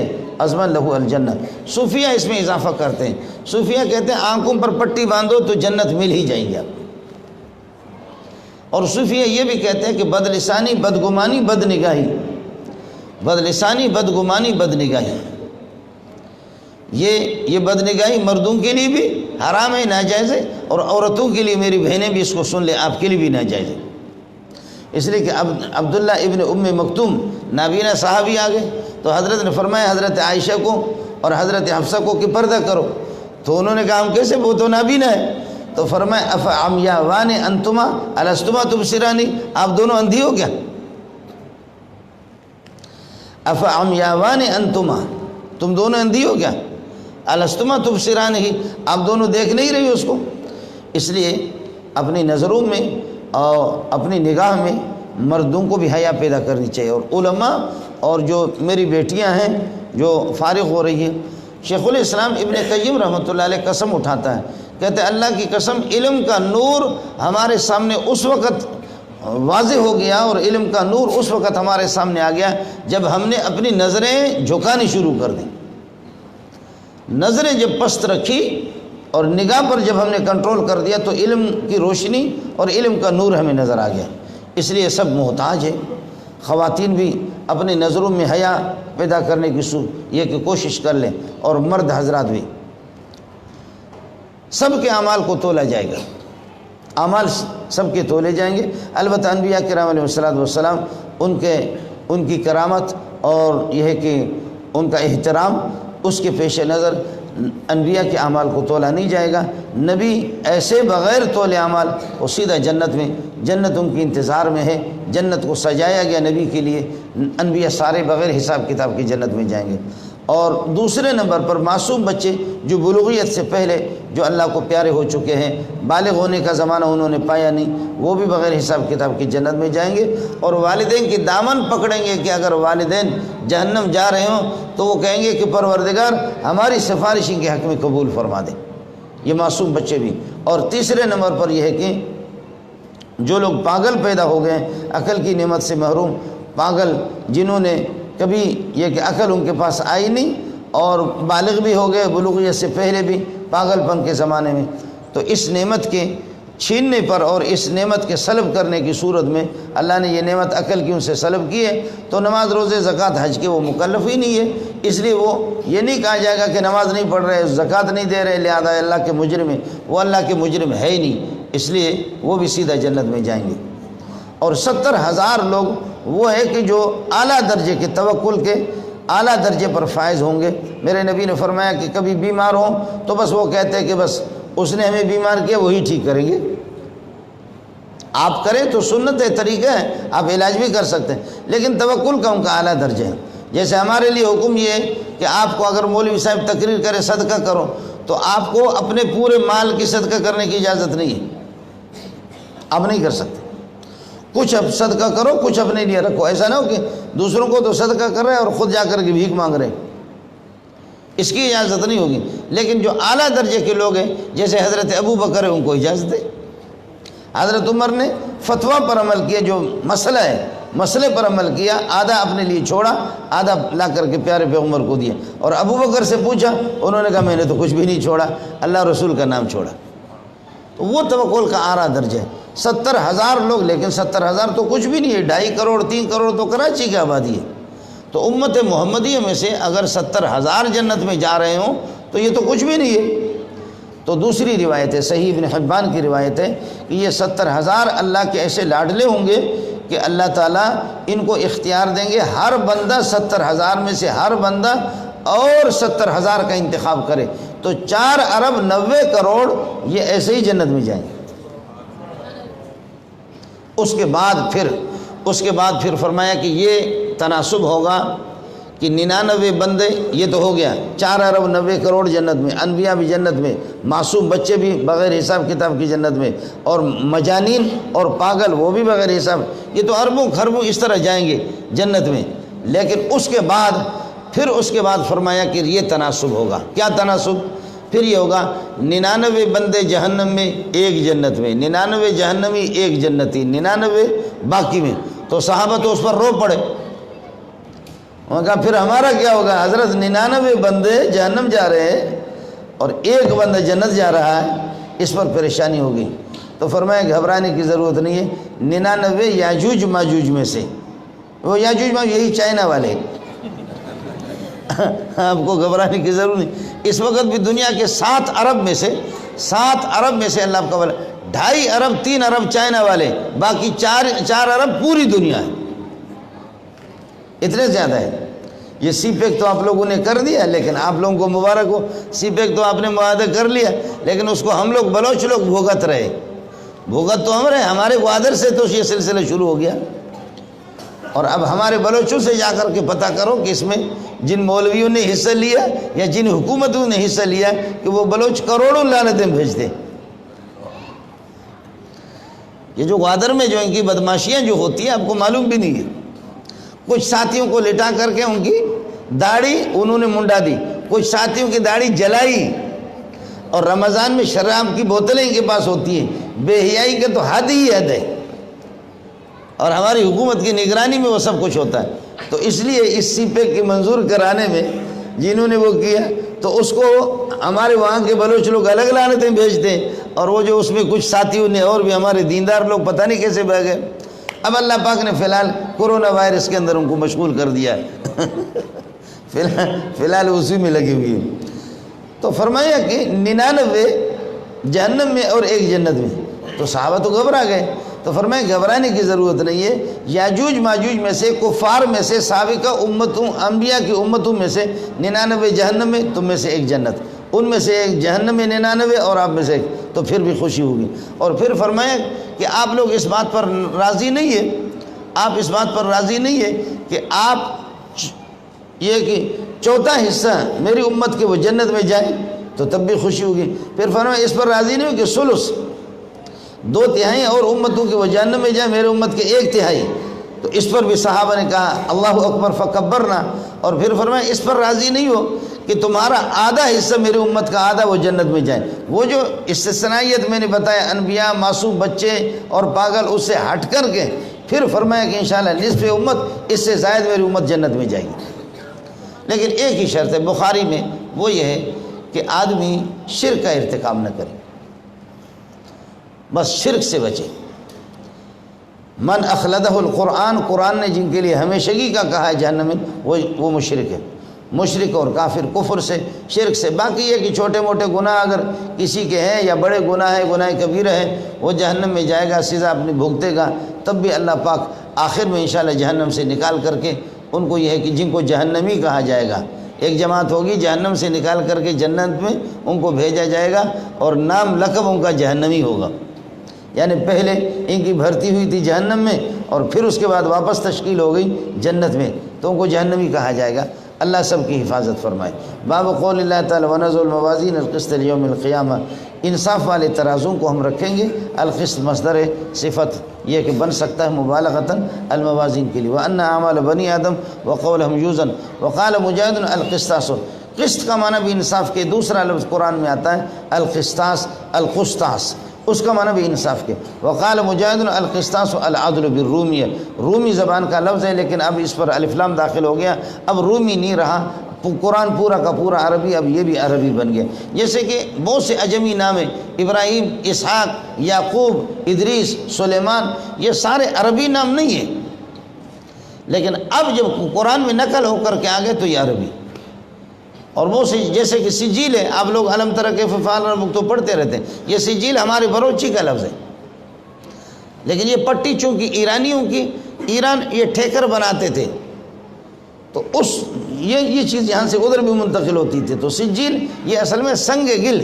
ازمن لہو الجنہ۔ صوفیہ اس میں اضافہ کرتے ہیں، صوفیہ کہتے ہیں آنکھوں پر پٹی باندھو تو جنت مل ہی جائیں گے آپ۔ اور صوفیہ یہ بھی کہتے ہیں کہ بدلسانی، بدگمانی، بدنگاہی، بدلسانی، بدگمانی، بدنگاہی، یہ بدنگاہی مردوں کے لیے بھی حرام ہے، ناجائز ہے، اور عورتوں کے لیے میری بہنیں بھی اس کو سن لیں، آپ کے لیے بھی ناجائز ہے۔ اس لیے کہ عبداللہ ابن ام مکتوم نابینا صحابی آ گئے تو حضرت نے فرمایا حضرت عائشہ کو اور حضرت حفصہ کو کہ پردہ کرو، تو انہوں نے کہا ہم کیسے، وہ تو نابینا ہے۔ تو فرمایا افعمیاوان انتما الستما تبصرانی، آپ دونوں اندھی ہو کیا؟ افعمیاوان انتما، تم دونوں اندھی ہو کیا؟ الستما تبصرانی، آپ دونوں دیکھ نہیں رہی اس کو۔ اس لیے اپنی نظروں میں اور اپنی نگاہ میں مردوں کو بھی حیا پیدا کرنی چاہیے۔ اور علماء اور جو میری بیٹیاں ہیں جو فارغ ہو رہی ہیں، شیخ الاسلام ابن قیم رحمۃ اللہ علیہ قسم اٹھاتا ہے، کہتے ہیں اللہ کی قسم علم کا نور ہمارے سامنے اس وقت واضح ہو گیا اور علم کا نور اس وقت ہمارے سامنے آ گیا جب ہم نے اپنی نظریں جھکانی شروع کر دیں۔ نظریں جب پست رکھی اور نگاہ پر جب ہم نے کنٹرول کر دیا تو علم کی روشنی اور علم کا نور ہمیں نظر آ گیا۔ اس لیے سب محتاج ہیں، خواتین بھی اپنی نظروں میں حیا پیدا کرنے کی یہ کہ کوشش کر لیں، اور مرد حضرات بھی، سب کے اعمال کو تولا جائے گا۔ اعمال سب کے تولے جائیں گے۔ البتہ انبیاء کرام علیہ الصلوۃ والسلام ان کی کرامت اور یہ ہے کہ ان کا احترام، اس کے پیش نظر انبیاء کے اعمال کو تولا نہیں جائے گا۔ نبی ایسے بغیر تولے اعمال وہ سیدھا جنت میں، جنت ان کی انتظار میں ہے، جنت کو سجایا گیا نبی کے لیے، انبیاء سارے بغیر حساب کتاب کی جنت میں جائیں گے۔ اور دوسرے نمبر پر معصوم بچے جو بلوغیت سے پہلے جو اللہ کو پیارے ہو چکے ہیں، بالغ ہونے کا زمانہ انہوں نے پایا نہیں، وہ بھی بغیر حساب کتاب کی جنت میں جائیں گے۔ اور والدین کی دامن پکڑیں گے کہ اگر والدین جہنم جا رہے ہوں تو وہ کہیں گے کہ پروردگار ہماری سفارش ان کے حق میں قبول فرما دے، یہ معصوم بچے بھی۔ اور تیسرے نمبر پر یہ ہے کہ جو لوگ پاگل پیدا ہو گئے، عقل کی نعمت سے محروم پاگل، جنہوں نے کبھی یہ کہ عقل ان کے پاس آئی نہیں اور بالغ بھی ہو گئے بلوغیت سے پہلے بھی پاگل پن کے زمانے میں، تو اس نعمت کے چھیننے پر اور اس نعمت کے سلب کرنے کی صورت میں اللہ نے یہ نعمت عقل کی ان سے سلب کی ہے، تو نماز روزے زکوٰۃ حج کے وہ مکلف ہی نہیں ہے۔ اس لیے وہ یہ نہیں کہا جائے گا کہ نماز نہیں پڑھ رہے، زکوٰۃ نہیں دے رہے لہذا اللہ کے مجرم ہیں، وہ اللہ کے مجرم ہے ہی نہیں، اس لیے وہ بھی سیدھا جنت میں جائیں گے۔ اور 70,000 لوگ وہ ہے کہ جو اعلیٰ درجے کے توکل کے اعلیٰ درجے پر فائز ہوں گے۔ میرے نبی نے فرمایا کہ کبھی بیمار ہوں تو بس وہ کہتے ہیں کہ بس اس نے ہمیں بیمار کیا وہی ٹھیک کریں گے، آپ کریں تو سنت ہے، طریقہ ہے، آپ علاج بھی کر سکتے ہیں، لیکن توکل کا ان کا اعلیٰ درجہ ہے۔ جیسے ہمارے لیے حکم یہ ہے کہ آپ کو اگر مولوی صاحب تقریر کرے صدقہ کرو تو آپ کو اپنے پورے مال کی صدقہ کرنے کی اجازت نہیں ہے، آپ نہیں کر سکتے، کچھ اب صدقہ کرو کچھ اپنے لیے رکھو، ایسا نہ ہو کہ دوسروں کو تو صدقہ کر رہے ہیں اور خود جا کر کے بھیک مانگ رہے ہیں، اس کی اجازت نہیں ہوگی۔ لیکن جو اعلیٰ درجے کے لوگ ہیں جیسے حضرت ابو بکر ہے ان کو اجازت ہے۔ حضرت عمر نے فتویٰ پر عمل کیا، جو مسئلہ ہے مسئلے پر عمل کیا، آدھا اپنے لیے چھوڑا آدھا لا کر کے پیارے پیغمبر کو دیا، اور ابو بکر سے پوچھا انہوں نے کہا میں نے تو کچھ بھی نہیں چھوڑا، اللہ رسول کا نام چھوڑا۔ تو وہ توکل کا اعلیٰ درجہ ہے۔ 70,000 لوگ، لیکن 70,000 تو کچھ بھی نہیں ہے، 2.5 کروڑ 3 کروڑ تو کراچی کی آبادی ہے۔ تو امت محمدیہ میں سے اگر 70,000 جنت میں جا رہے ہوں تو یہ تو کچھ بھی نہیں ہے۔ تو دوسری روایت ہے، صحیح ابن حبان کی روایت ہے کہ یہ 70,000 اللہ کے ایسے لاڈلے ہوں گے کہ اللہ تعالیٰ ان کو اختیار دیں گے، ہر بندہ 70,000 میں سے ہر بندہ اور 70,000 کا انتخاب کرے، تو 4 ارب 90 کروڑ یہ ایسے ہی جنت میں جائیں گے۔ اس کے بعد پھر فرمایا کہ یہ تناسب ہوگا کہ 99 بندے، یہ تو ہو گیا 4 ارب 90 کروڑ جنت میں، انبیاء بھی جنت میں، معصوم بچے بھی بغیر حساب کتاب کی جنت میں، اور مجانین اور پاگل وہ بھی بغیر حساب، یہ تو اربوں خربوں اس طرح جائیں گے جنت میں۔ لیکن اس کے بعد فرمایا کہ یہ تناسب ہوگا۔ کیا تناسب؟ پھر یہ ہوگا 99 بندے جہنم میں 1 جنت میں، 99 جہنمی 1 جنتی، 99 باقی میں۔ تو صحابہ تو اس پر رو پڑے، انہوں نے کہا پھر ہمارا کیا ہوگا حضرت؟ 99 بندے جہنم جا رہے ہیں اور 1 بندہ جنت جا رہا ہے، اس پر پریشانی ہوگی۔ تو فرمایا گھبرانے کی ضرورت نہیں ہے، 99 یاجوج ماجوج میں سے، وہ یاجوج ماجوج یہی چائنا والے، آپ کو گھبرانے کی ضرورت نہیں۔ اس وقت بھی دنیا کے 7 ارب میں سے اللہ کا والا 2.5 ارب 3 ارب چائنا والے، باقی 4 ارب پوری دنیا ہے، اتنے زیادہ ہے۔ یہ سی پیک تو آپ لوگوں نے کر دیا، لیکن آپ لوگوں کو مبارک ہو، سی پیک تو آپ نے معاہدہ کر لیا، لیکن اس کو ہم لوگ بلوچ لوگ بھوگت رہے، بھوگت تو ہم رہے، ہمارے گوادر سے تو یہ سلسلہ شروع ہو گیا، اور اب ہمارے بلوچوں سے جا کر کے پتہ کرو کہ اس میں جن مولویوں نے حصہ لیا یا جن حکومتوں نے حصہ لیا کہ وہ بلوچ کروڑوں لعنتیں بھیجتے۔ یہ جو گوادر میں جو ان کی بدماشیاں جو ہوتی ہیں آپ کو معلوم بھی نہیں ہے۔ کچھ ساتھیوں کو لٹا کر کے ان کی داڑھی انہوں نے منڈا دی، کچھ ساتھیوں کی داڑھی جلائی، اور رمضان میں شراب کی بوتلیں ان کے پاس ہوتی ہیں، بے حیائی کے تو حد ہی حد ہے، اور ہماری حکومت کی نگرانی میں وہ سب کچھ ہوتا ہے۔ تو اس لیے اس سی پیک کی منظور کرانے میں جنہوں نے وہ کیا تو اس کو ہمارے وہاں کے بلوچ لوگ الگ لعنتیں بھیجتے ہیں، اور وہ جو اس میں کچھ ساتھیوں نے اور بھی ہمارے دیندار لوگ پتہ نہیں کیسے بہ گئے۔ اب اللہ پاک نے فی الحال کے اندر ان کو مشغول کر دیا ہے فی الحال اسی میں لگی ہوئی ہے۔ تو فرمایا کہ 99 جہنم میں اور 1 جنت میں، تو صحابہ تو گھبرا گئے، تو فرمایا گھبرانے کی ضرورت نہیں ہے، یاجوج ماجوج میں سے، کفار میں سے، سابقہ امتوں انبیاء کی امتوں میں سے 99 جہنم میں، تم میں سے ایک جنت، ان میں سے ایک جہنم میں 99 اور آپ میں سے ایک، تو پھر بھی خوشی ہوگی۔ اور پھر فرمایا کہ آپ لوگ اس بات پر راضی نہیں ہے، آپ اس بات پر راضی نہیں ہے کہ آپ یہ کہ چوتھا حصہ میری امت کے وہ جنت میں جائیں، تو تب بھی خوشی ہوگی۔ پھر فرمایا اس پر راضی نہیں ہو کہ ثلث 2/3 اور امتوں کے وہ جہنم میں جائیں، میرے امت کے 1/3، تو اس پر بھی صحابہ نے کہا اللہ اکبر فکبرنا۔ اور پھر فرمایا اس پر راضی نہیں ہو کہ تمہارا آدھا حصہ میری امت کا آدھا وہ جنت میں جائیں۔ وہ جو استثنائیت میں نے بتایا انبیاء، معصوم بچے اور پاگل، اس سے ہٹ کر کے پھر فرمایا کہ انشاءاللہ نصف امت، اس سے زائد میری امت جنت میں جائے گی۔ لیکن ایک ہی شرط ہے بخاری میں، وہ یہ ہے کہ آدمی شرک کا ارتکاب نہ کرے، بس شرک سے بچے۔ من اخلدہ القرآن، قرآن نے جن کے لیے ہمیشگی کا کہا ہے جہنم میں، وہ مشرک ہے، مشرک اور کافر، کفر سے، شرک سے۔ باقی یہ کہ چھوٹے موٹے گناہ اگر کسی کے ہیں یا بڑے گناہ ہے، گناہ کبیرہ ہے، وہ جہنم میں جائے گا، سزا اپنی بھگتے گا، تب بھی اللہ پاک آخر میں انشاءاللہ جہنم سے نکال کر کے ان کو یہ ہے کہ جن کو جہنمی کہا جائے گا، ایک جماعت ہوگی جہنم سے نکال کر کے جنت میں ان کو بھیجا جائے گا، اور نام لقب ان کا جہنمی ہوگا۔ یعنی پہلے ان کی بھرتی ہوئی تھی جہنم میں، اور پھر اس کے بعد واپس تشکیل ہو گئی جنت میں، تو ان کو جہنمی کہا جائے گا۔ اللہ سب کی حفاظت فرمائے۔ باب قول اللہ تعالی ونضع الموازین القسط لیوم القیامہ، انصاف والے ترازوں کو ہم رکھیں گے۔ القسط مصدر صفت یہ کہ بن سکتا ہے مبالغتاً الموازین کے لیے۔ وَأَنَّ أَعْمَالَ بنی آدم وَقَوْلَهُمْ يُوزَنُ وَقَالَ مجاہد القسطاس، قسط کا معنی بھی انصاف کے، دوسرا لفظ قرآن میں آتا ہے القسطاس، القسطاس، اس کا معنی بھی انصاف کے۔ وقال مجاہد القسطاس العدل بالرومیہ، رومی زبان کا لفظ ہے، لیکن اب اس پر الف لام داخل ہو گیا، اب رومی نہیں رہا، قرآن پورا کا پورا عربی، اب یہ بھی عربی بن گیا۔ جیسے کہ بہت سے عجمی نام ہیں، ابراہیم، اسحاق، یعقوب، ادریس، سلیمان، یہ سارے عربی نام نہیں ہیں، لیکن اب جب قرآن میں نقل ہو کر کے آگے تو یہ عربی۔ اور وہ جیسے کہ سجیل ہے، آپ لوگ علم ترک فعال ربک تو پڑھتے رہتے ہیں، یہ سجیل ہمارے بروچی کا لفظ ہے، لیکن یہ پٹی چونکہ ایرانیوں کی، ایران یہ ٹھیکر بناتے تھے، تو یہ چیز یہاں سے ادھر بھی منتقل ہوتی تھی، تو سجیل یہ اصل میں سنگ گل،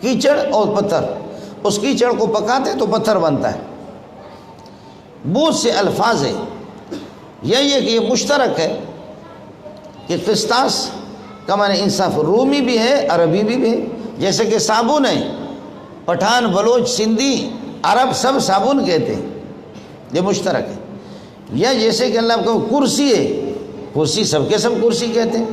کیچڑ اور پتھر، اس کیچڑ کو پکاتے تو پتھر بنتا ہے۔ بہت سے الفاظ ہیں، یہی ہے کہ یہ مشترک ہے کہ قسطاس کا معنی انصاف، رومی بھی ہے، عربی بھی ہے، جیسے کہ صابن ہے، پٹھان، بلوچ، سندھی، عرب سب صابن کہتے ہیں، یہ مشترک ہے۔ یا جیسے کہ اللہ کو کرسی ہے، کرسی سب کے سب کرسی کہتے ہیں۔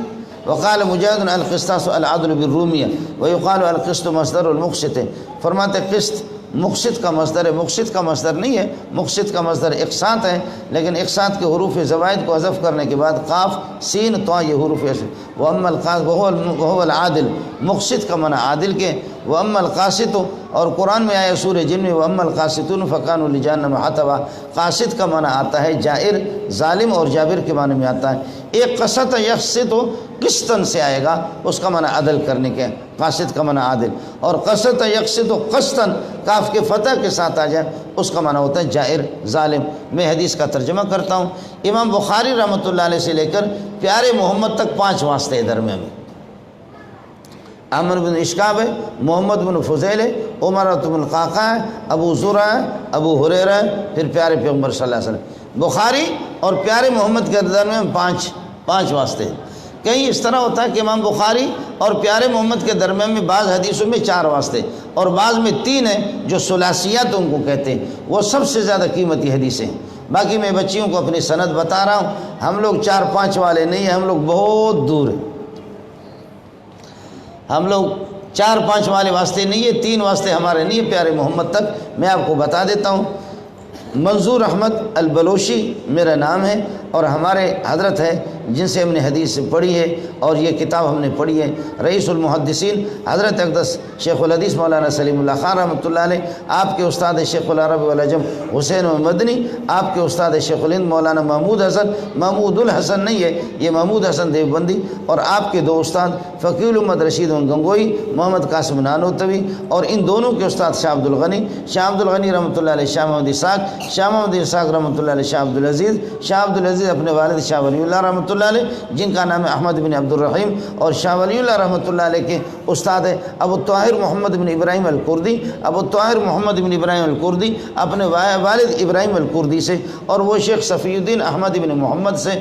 وقال مجاہد القسطاس العدل بالرومیہ ویقال القسط مصدر المقسط، فرماتے قسط مقسط کا مصدر ہے، مقسط کا مصدر نہیں ہے، مقسط کا مصدر اقساط ہے، لیکن اقساط کے حروف زوائد کو حذف کرنے کے بعد قاف، سین، طا یہ حروف ایسے۔ واما القاسط وهو العادل، مقسط کا معنی عادل کے۔ واما القاسط، اور قرآن میں آیا سورہ جن میں واما القاسطون فكانوا لجهنم حطبا، قاسط کا معنی آتا ہے جائر، ظالم، اور جابر کے معنی میں آتا ہے۔ ایک قسط یقسط قسطن سے آئے گا، اس کا معنی عدل کرنے کے، قاسط کا معنی عادل، اور قسط یقسط قسطن کاف کے فتح کے ساتھ آ جائے، اس کا معنی ہوتا ہے جائر، ظالم۔ میں حدیث کا ترجمہ کرتا ہوں، امام بخاری رحمۃ اللہ علیہ سے لے کر پیارے محمد تک 5 واسطے درمیان میں، عامر بن اشکاب ہے، محمد بن فضیل ہے، عمرۃ بن القعقاع ہے، ابو زرع ہے، ابو ہریرہ ہے، پھر پیارے پیغمبر صلی اللہ علیہ وسلم۔ بخاری اور پیارے محمد کے درمیان 5 واسطے ہیں۔ کہیں اس طرح ہوتا ہے کہ امام بخاری اور پیارے محمد کے درمیان میں بعض حدیثوں میں 4 واسطے، اور بعض میں 3 ہیں، جو ثلاثیات ان کو کہتے ہیں، وہ سب سے زیادہ قیمتی حدیثیں ہیں۔ باقی میں بچیوں کو اپنی سند بتا رہا ہوں، ہم لوگ 4-5 والے نہیں ہیں، ہم لوگ بہت دور ہیں، ہم لوگ 4-5 والے واسطے نہیں ہے، 3 واسطے ہمارے نہیں ہیں پیارے محمد تک۔ میں آپ کو بتا دیتا ہوں، منظور احمد البلوشی میرا نام ہے، اور ہمارے حضرت ہے جن سے ہم نے حدیث پڑھی ہے اور یہ کتاب ہم نے پڑھی ہے۔ رئیس المحدثین حضرت اقدس شیخ الحدیث مولانا سلیم اللہ خان رحمۃ اللہ علیہ، آپ کے استاد شیخ العرب والعجم حسین مدنی، آپ کے استاد شیخ الہند مولانا محمود حسن، محمود الحسن نہیں ہے یہ محمود حسن دیوبندی، اور آپ کے دو استاد فقیہ الامت رشید گنگوئی، محمد قاسم نانوتوی، اور ان دونوں کے استاد شاہ عبد الغنی رحمۃ اللہ علیہ، شاہ محمد اسحاق رحمۃ اللہ علیہ، شاہ عبد العزیز اپنے والد شاہ ولی اللہ رحمۃ اللہ علیہ جن کا نام ہے احمد بن عبد الرحیم، اور شاہ ولی اللہ رحمۃ اللہ علیہ کے استاد ہے ابو الطاہر محمد بن ابراہیم الکردی، اپنے والد ابراہیم الکردی سے، اور وہ شیخ صفی الدین احمد بن محمد سے،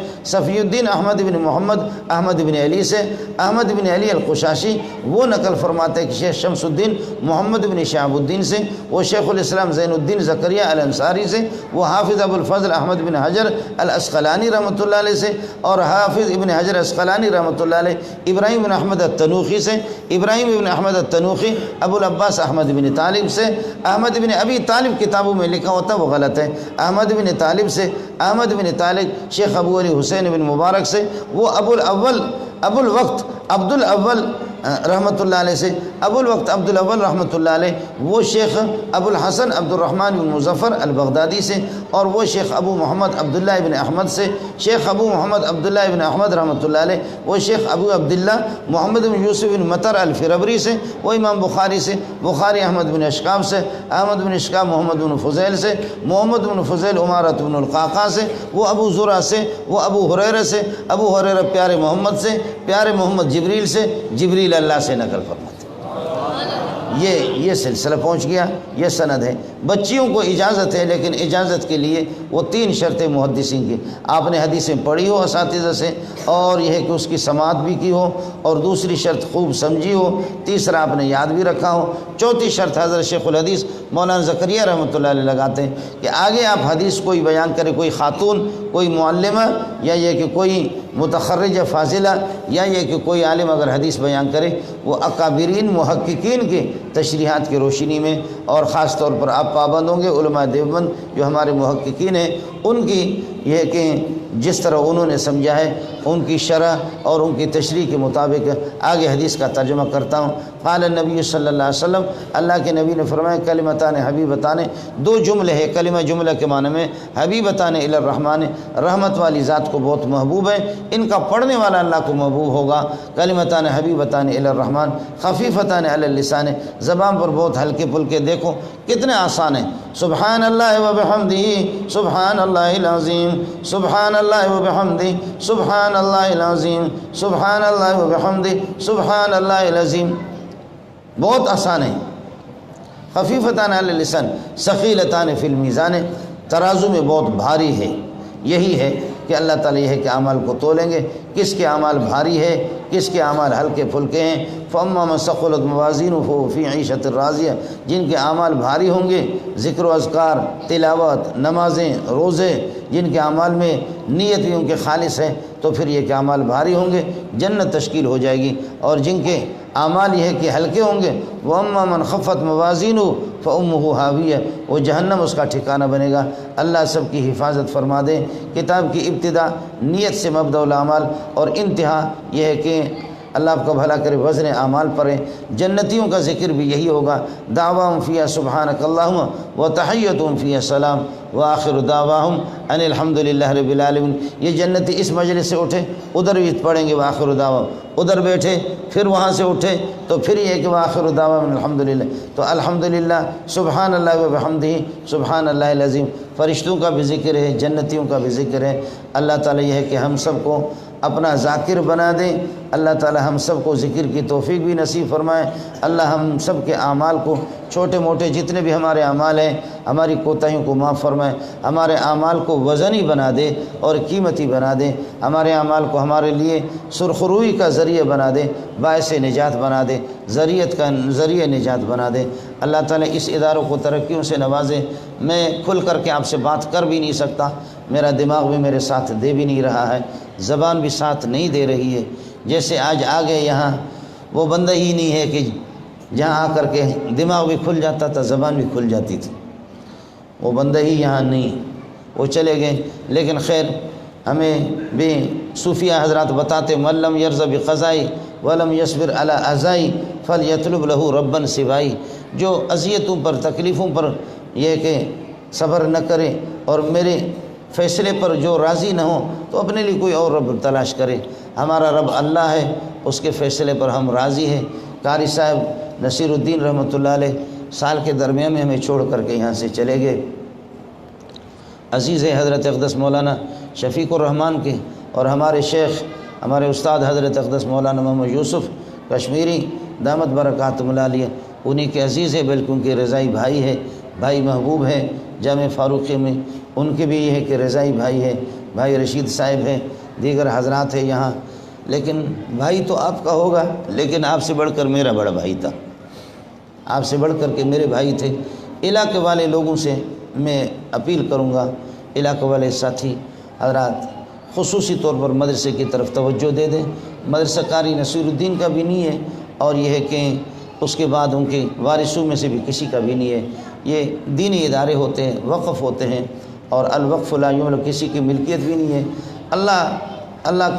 احمد بن علی سے، احمد بن علی القشاشی وہ نقل فرماتے ہیں کہ شیخ شمس الدین محمد بن شہاب الدین سے، وہ شیخ الاسلام زین الدین زکریہ الانصاری سے، وہ حافظ ابو الفضل احمد بن حجر الاسقلانی رحمۃ اللہ علیہ سے، اور حافظ ابن حجر اسقلانی رحمۃ اللہ علیہ ابراہیم بن احمد التنوخی سے، ابو العباس احمد بن طالب سے، احمد بن ابی طالب کتابوں میں لکھا ہوتا وہ غلط ہے، احمد بن طالب سے، احمد بن طالب شیخ ابو علی حسین بن مبارک سے، وہ ابو الوقت عبد الاول رحمۃ اللہ علیہ سے، ابو الوقت عبد الاول رحمۃ اللہ علیہ وہ شیخ ابو الحسن عبد الرحمن بن مظفر البغدادی سے، اور وہ شیخ ابو محمد عبداللہ بن احمد سے، شیخ ابو محمد عبداللہ بن احمد رحمۃ اللہ علیہ وہ شیخ ابو عبداللہ محمد بن یوسف بن مطر الفربری سے، وہ امام بخاری سے، بخاری احمد بن اشکاب سے، احمد بن اشکاب محمد بن فضیل سے، محمد بن فضیل عمارت بن القعقاع سے، وہ ابو زرع سے، وہ ابو ہریرہ سے، ابو ہریرہ پیارے محمد سے، پیارے محمد جبریل سے، جبریل اللہ سے نقل فرماتے۔ یہ سلسلہ پہنچ گیا، یہ سند ہے۔ بچیوں کو اجازت ہے، لیکن اجازت کے لیے وہ 3 شرطیں محدثین کی، آپ نے حدیثیں پڑھی ہو اساتذہ سے، اور یہ ہے کہ اس کی سماعت بھی کی ہو، اور دوسری شرط خوب سمجھی ہو، تیسرا آپ نے یاد بھی رکھا ہو، چوتھی شرط حضرت شیخ الحدیث مولانا زکریا رحمۃ اللہ علیہ لگاتے ہیں کہ آگے آپ حدیث کوئی بیان کرے، کوئی خاتون، کوئی معلمہ، یا یہ کہ کوئی متخرجہ فاضلہ، یا یہ کہ کوئی عالم اگر حدیث بیان کرے وہ اکابرین محققین کے تشریحات کی روشنی میں، اور خاص طور پر آپ پابند ہوں گے علماء دیوبند جو ہمارے محققین ہیں ان کی، یہ کہ جس طرح انہوں نے سمجھا ہے ان کی شرح اور ان کی تشریح کے مطابق آگے حدیث کا ترجمہ کرتا ہوں۔ قال النبی صلی اللہ علیہ وسلم، اللہ کے نبی نے فرمایا کلمتان حبیبتان، 2 جملے ہیں، کلمہ جملہ کے معنی میں حبیبتان الی الرحمن، رحمت والی ذات کو بہت محبوب ہے، ان کا پڑھنے والا اللہ کو محبوب ہوگا۔ کلمتان حبیبتان الی الرحمن خفیفتان علی اللسان، زبان پر بہت ہلکے پھلکے، دیکھو کتنے آسان ہیں، سبحان اللہ و بحمدہ سبحان اللہ العظیم، سبحان اللہ و بحمدہ سبحان اللہ العظیم، سبحان اللہ و بحمدہ سبحان اللہ العظیم، بہت آسان ہے۔ خفیفتان علی اللسان ثقیلتان فی المیزان، ترازو میں بہت بھاری ہے۔ یہی ہے کہ اللہ تعالیٰ یہ ہے کہ اعمال کو تولیں گے، کس کے اعمال بھاری ہے، کس کے اعمال ہلکے پھلکے ہیں۔ فَأَمَّا مَنْ ثَقُلَتْ مَوَازِينُهُ فَهُوَ فِي عِيشَةٍ رَاضِيَةٍ، جن کے اعمال بھاری ہوں گے، ذکر و اذکار، تلاوت، نمازیں، روزے، جن کے اعمال میں نیت بھی ان کے خالص ہے، تو پھر یہ کہ اعمال بھاری ہوں گے جنت تشکیل ہو جائے گی، اور جن کے اعمال یہ ہے کہ ہلکے ہوں گے، وَأَمَّا مَنْ خَفَّتْ مَوَازِينُهُ فَأُمُّهُ هَاوِيَةٌ، وہ جہنم اس کا ٹھکانہ بنے گا۔ اللہ سب کی حفاظت فرما دے۔ کتاب کی ابتدا نیت سے مبدأ الاعمال، اور انتہا یہ ہے کہ اللہ آپ کا بھلا کرے وزن اعمال پڑھیں۔ جنتیوں کا ذکر بھی یہی ہوگا، دعواہم فیہا سبحانک اللہم وتحیتہم فیہا سلام وآخر دعواہم ان الحمد للہ رب العالمین۔ یہ جنتی اس مجلس سے اٹھے ادھر بھی پڑھیں گے وآخر دعواہم، ادھر بیٹھے پھر وہاں سے اٹھے تو پھر یہ کہ وآخر دعواہم الحمدللہ، تو الحمدللہ سبحان اللہ وبحمدہ سبحان اللہ العظیم۔ فرشتوں کا بھی ذکر ہے، جنتیوں کا بھی ذکر ہے۔ اللہ تعالیٰ یہ ہے کہ ہم سب کو اپنا ذاکر بنا دیں، اللہ تعالیٰ ہم سب کو ذکر کی توفیق بھی نصیب فرمائے۔ اللہ ہم سب کے اعمال کو، چھوٹے موٹے جتنے بھی ہمارے اعمال ہیں، ہماری کوتاہیوں کو معاف فرمائے، ہمارے اعمال کو وزنی بنا دے اور قیمتی بنا دے، ہمارے اعمال کو ہمارے لیے سرخروئی کا ذریعہ بنا دے، باعث نجات بنا دے، ذریعت کا ذریعہ نجات بنا دے۔ اللہ تعالیٰ اس اداروں کو ترقیوں سے نوازے۔ میں کھل کر کے آپ سے بات کر بھی نہیں سکتا، میرا دماغ بھی میرے ساتھ دے بھی نہیں رہا ہے، زبان بھی ساتھ نہیں دے رہی ہے۔ جیسے آج آ گئے یہاں، وہ بندہ ہی نہیں ہے کہ جہاں آ کر کے دماغ بھی کھل جاتا تھا، زبان بھی کھل جاتی تھی، وہ بندہ ہی یہاں نہیں، وہ چلے گئے۔ لیکن خیر، ہمیں بھی صوفیہ حضرات بتاتے ملم یرض بقضائی ولم یصبر علی اذائی فلیطلب لہ ربا سوائی، جو اذیتوں پر تکلیفوں پر یہ کہ صبر نہ کرے اور میرے فیصلے پر جو راضی نہ ہو تو اپنے لیے کوئی اور رب تلاش کرے۔ ہمارا رب اللہ ہے، اس کے فیصلے پر ہم راضی ہیں۔ قاری صاحب نصیر الدین رحمۃ اللہ علیہ سال کے درمیان میں ہمیں چھوڑ کر کے یہاں سے چلے گئے۔ عزیز حضرت اقدس مولانا شفیق الرحمان کے اور ہمارے شیخ ہمارے استاد حضرت اقدس مولانا محمد یوسف کشمیری دامت برکاتہم العالیہ، انہی کے عزیز ہے، بلکہ ان کے رضائی بھائی ہے، بھائی محبوب ہے جامع فاروقی میں، ان کے بھی یہ ہے کہ رضائی بھائی ہے، بھائی رشید صاحب ہے، دیگر حضرات ہیں یہاں۔ لیکن بھائی تو آپ کا ہوگا، لیکن آپ سے بڑھ کر میرا بڑا بھائی تھا، آپ سے بڑھ کر کے میرے بھائی تھے۔ علاقے والے لوگوں سے میں اپیل کروں گا، علاقے والے ساتھی حضرات خصوصی طور پر مدرسے کی طرف توجہ دے دیں۔ مدرسہ قاری نصیر الدین کا بھی نہیں ہے، اور یہ ہے کہ اس کے بعد ان کے وارثوں میں سے بھی کسی کا بھی نہیں ہے۔ یہ دینی ادارے ہوتے ہیں، وقف ہوتے ہیں، اور الوقف لا یملک، کسی کی ملکیت بھی نہیں ہے۔ اللہ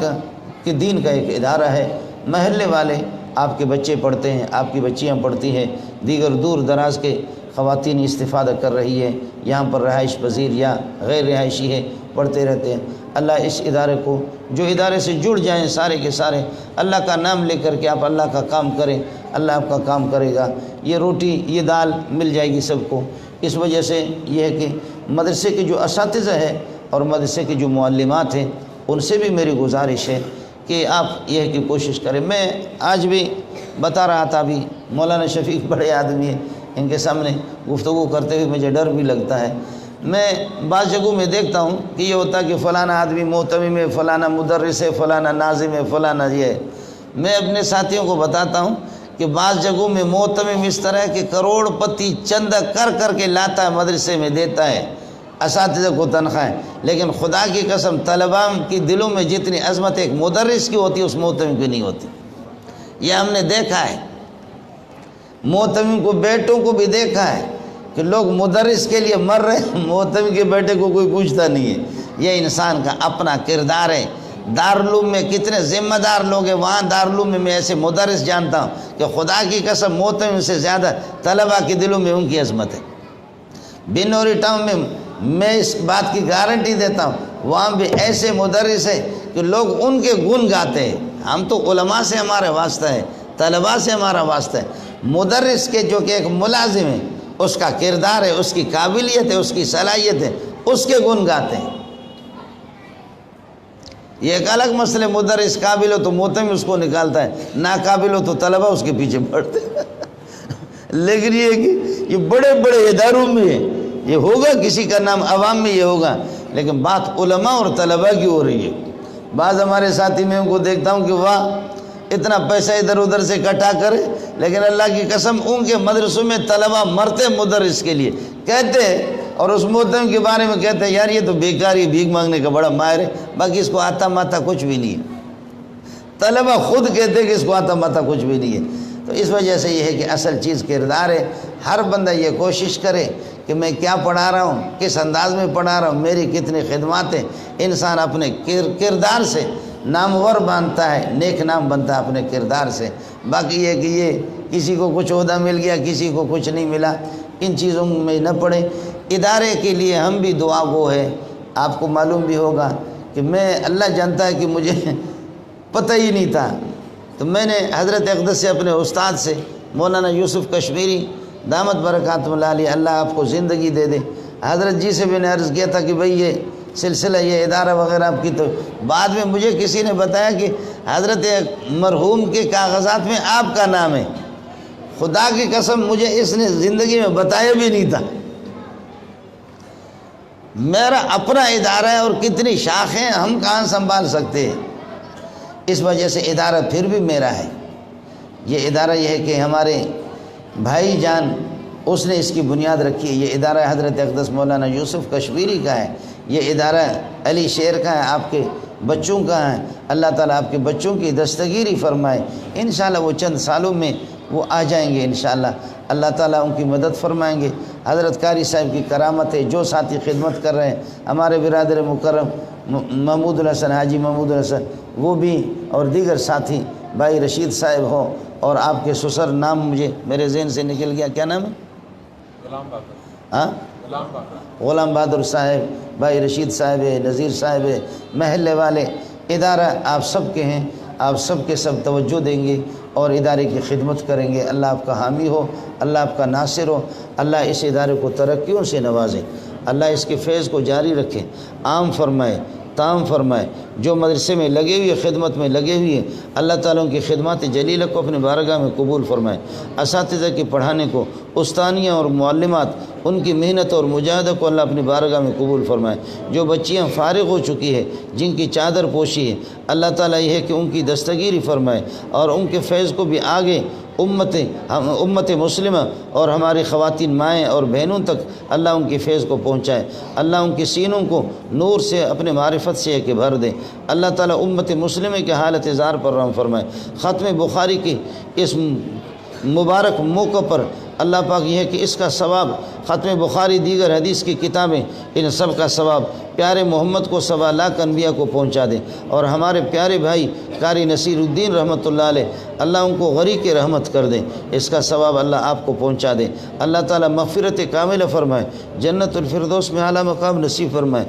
کے دین کا ایک ادارہ ہے۔ محلے والے آپ کے بچے پڑھتے ہیں، آپ کی بچیاں پڑھتی ہیں، دیگر دور دراز کے خواتین استفادہ کر رہی ہے، یہاں پر رہائش پذیر یا غیر رہائشی ہے، پڑھتے رہتے ہیں۔ اللہ اس ادارے کو، جو ادارے سے جڑ جائیں سارے کے سارے، اللہ کا نام لے کر کے آپ اللہ کا کام کریں، اللہ آپ کا کام کرے گا۔ یہ روٹی یہ دال مل جائے گی سب کو۔ اس وجہ سے یہ ہے کہ مدرسے کے جو اساتذہ ہیں اور مدرسے کے جو معلمات ہیں، ان سے بھی میری گزارش ہے کہ آپ یہ ہے کہ کوشش کریں۔ میں آج بھی بتا رہا تھا، ابھی مولانا شفیق بڑے آدمی ہیں، ان کے سامنے گفتگو کرتے ہوئے مجھے ڈر بھی لگتا ہے۔ میں بعض جگہوں میں دیکھتا ہوں کہ یہ ہوتا کہ فلانا آدمی محتمم ہے، فلانا مدرس ہے، فلانا ناظم ہے، فلانا یہ ہے۔ میں اپنے ساتھیوں کو بتاتا ہوں کہ بعض جگہوں میں محتمم اس طرح ہے کہ کروڑ پتی چندہ کر کر کے لاتا ہے، مدرسے میں دیتا ہے اساتذہ کو تنخواہ، لیکن خدا کی قسم طلباء کی دلوں میں جتنی عظمت ایک مدرس کی ہوتی ہے اس محتمم کی نہیں ہوتی۔ یہ ہم نے دیکھا ہے، محتمم کو بیٹوں کو بھی دیکھا ہے کہ لوگ مدرس کے لیے مر رہے ہیں، محتمم کے بیٹے کو کوئی پوچھتا نہیں ہے۔ یہ انسان کا اپنا کردار ہے۔ دارالعلوم میں کتنے ذمہ دار لوگ ہیں، وہاں دارالعلوم میں ایسے مدرس جانتا ہوں کہ خدا کی قسم محتمم سے زیادہ طلباء کے دلوں میں ان کی عظمت ہے۔ بنوری ٹاؤن میں اس بات کی گارنٹی دیتا ہوں، وہاں بھی ایسے مدرس ہیں کہ لوگ ان کے گن گاتے ہیں۔ ہم تو علماء سے ہمارا واسطہ ہے، طلباء سے ہمارا واسطہ ہے۔ مدرس کے جو کہ ایک ملازم ہے، اس کا کردار ہے، اس کی قابلیت ہے، اس کی صلاحیت ہے، اس کے گن گاتے ہیں۔ یہ ایک الگ مسئلہ، مدرس قابل ہو تو محتمم اس کو نکالتا ہے، ناقابل ہو تو طلباء اس کے پیچھے پڑتے ہیں۔ لیکن یہ کہ یہ بڑے بڑے اداروں میں یہ ہوگا، کسی کا نام عوام میں یہ ہوگا، لیکن بات علماء اور طلباء کی ہو رہی ہے۔ بعض ہمارے ساتھی میں ان کو دیکھتا ہوں کہ واہ اتنا پیسہ ادھر ادھر سے اکٹھا کرے، لیکن اللہ کی قسم ان کے مدرسوں میں طلباء مرتے مدرس کے لیے کہتے ہیں، اور اس محتمم کے بارے میں کہتے ہیں یار یہ تو بیکاری بھیک مانگنے کا بڑا ماہر ہے، باقی اس کو آتا ماتا کچھ بھی نہیں ہے۔ طلباء خود کہتے ہیں کہ اس کو آتا ماتا کچھ بھی نہیں ہے۔ تو اس وجہ سے یہ ہے کہ اصل چیز کردار ہے۔ ہر بندہ یہ کوشش کرے کہ میں کیا پڑھا رہا ہوں، کس انداز میں پڑھا رہا ہوں، میری کتنی خدمات ہیں۔ انسان اپنے کردار سے نامور بنتا ہے، نیک نام بنتا ہے اپنے کردار سے۔ باقی یہ کہ یہ کسی کو کچھ عہدہ مل گیا، کسی کو کچھ نہیں ملا، ان چیزوں میں نہ پڑے۔ ادارے کے لیے ہم بھی دعا گو ہے۔ آپ کو معلوم بھی ہوگا کہ میں، اللہ جانتا ہے کہ مجھے پتہ ہی نہیں تھا، تو میں نے حضرت اقدس سے اپنے استاد سے مولانا یوسف کشمیری دامت برکاتہم العالیہ، اللہ آپ کو زندگی دے دے، حضرت جی سے بھی نے عرض کیا تھا کہ بھئی یہ سلسلہ یہ ادارہ وغیرہ آپ کی، تو بعد میں مجھے کسی نے بتایا کہ حضرت مرحوم کے کاغذات میں آپ کا نام ہے۔ خدا کی قسم مجھے اس نے زندگی میں بتایا بھی نہیں تھا۔ میرا اپنا ادارہ ہے اور کتنی شاخیں ہم کہاں سنبھال سکتے ہیں۔ اس وجہ سے ادارہ پھر بھی میرا ہے۔ یہ ادارہ یہ ہے کہ ہمارے بھائی جان اس نے اس کی بنیاد رکھی ہے۔ یہ ادارہ حضرت اقدس مولانا یوسف کشمیری کا ہے، یہ ادارہ علی شیر کا ہے، آپ کے بچوں کا ہے۔ اللہ تعالیٰ آپ کے بچوں کی دستگیری فرمائے، انشاءاللہ وہ چند سالوں میں وہ آ جائیں گے انشاءاللہ۔ اللہ تعالیٰ ان کی مدد فرمائیں گے۔ حضرت قاری صاحب کی کرامت ہے، جو ساتھی خدمت کر رہے ہیں، ہمارے برادر مکرم محمود الحسن، حاجی محمود الحسن وہ بھی، اور دیگر ساتھی، بھائی رشید صاحب ہو، اور آپ کے سسر نام مجھے میرے ذہن سے نکل گیا، کیا نام ہے؟ غلام بہادر صاحب، بھائی رشید صاحب ہے، نذیر صاحب ہے، محلے والے، ادارہ آپ سب کے ہیں، آپ سب کے سب توجہ دیں گے اور ادارے کی خدمت کریں گے۔ اللہ آپ کا حامی ہو، اللہ آپ کا ناصر ہو، اللہ اس ادارے کو ترقیوں سے نوازے، اللہ اس کے فیض کو جاری رکھے، عام فرمائے، تام فرمائے۔ جو مدرسے میں لگے ہوئے، خدمت میں لگے ہوئے، اللہ تعالیٰ ان کی خدمات جلیلہ کو اپنے بارگاہ میں قبول فرمائے۔ اساتذہ کے پڑھانے کو، استانیہ اور معلمات، ان کی محنت اور مجاہدہ کو اللہ اپنی بارگاہ میں قبول فرمائے۔ جو بچیاں فارغ ہو چکی ہے، جن کی چادر پوشی ہے، اللہ تعالیٰ یہ ہے کہ ان کی دستگیری فرمائے اور ان کے فیض کو بھی آگے امت مسلمہ اور ہماری خواتین مائیں اور بہنوں تک اللہ ان کی فیض کو پہنچائے۔ اللہ ان کی سینوں کو نور سے، اپنے معرفت سے کہ بھر دے۔ اللہ تعالیٰ امت مسلمہ کے حالت زار پر رحم فرمائے۔ ختم بخاری کی اس مبارک موقع پر اللہ پاک یہ ہے کہ اس کا ثواب، ختم بخاری، دیگر حدیث کی کتابیں، ان سب کا ثواب پیارے محمد کو 1.25 لاکھ انبیاء کو پہنچا دے، اور ہمارے پیارے بھائی قاری نصیر الدین رحمۃ اللہ علیہ، اللہ ان کو غریق رحمت کر دے، اس کا ثواب اللہ آپ کو پہنچا دے۔ اللہ تعالیٰ مغفرت کامل فرمائے، جنت الفردوس میں اعلیٰ مقام نصیب فرمائے۔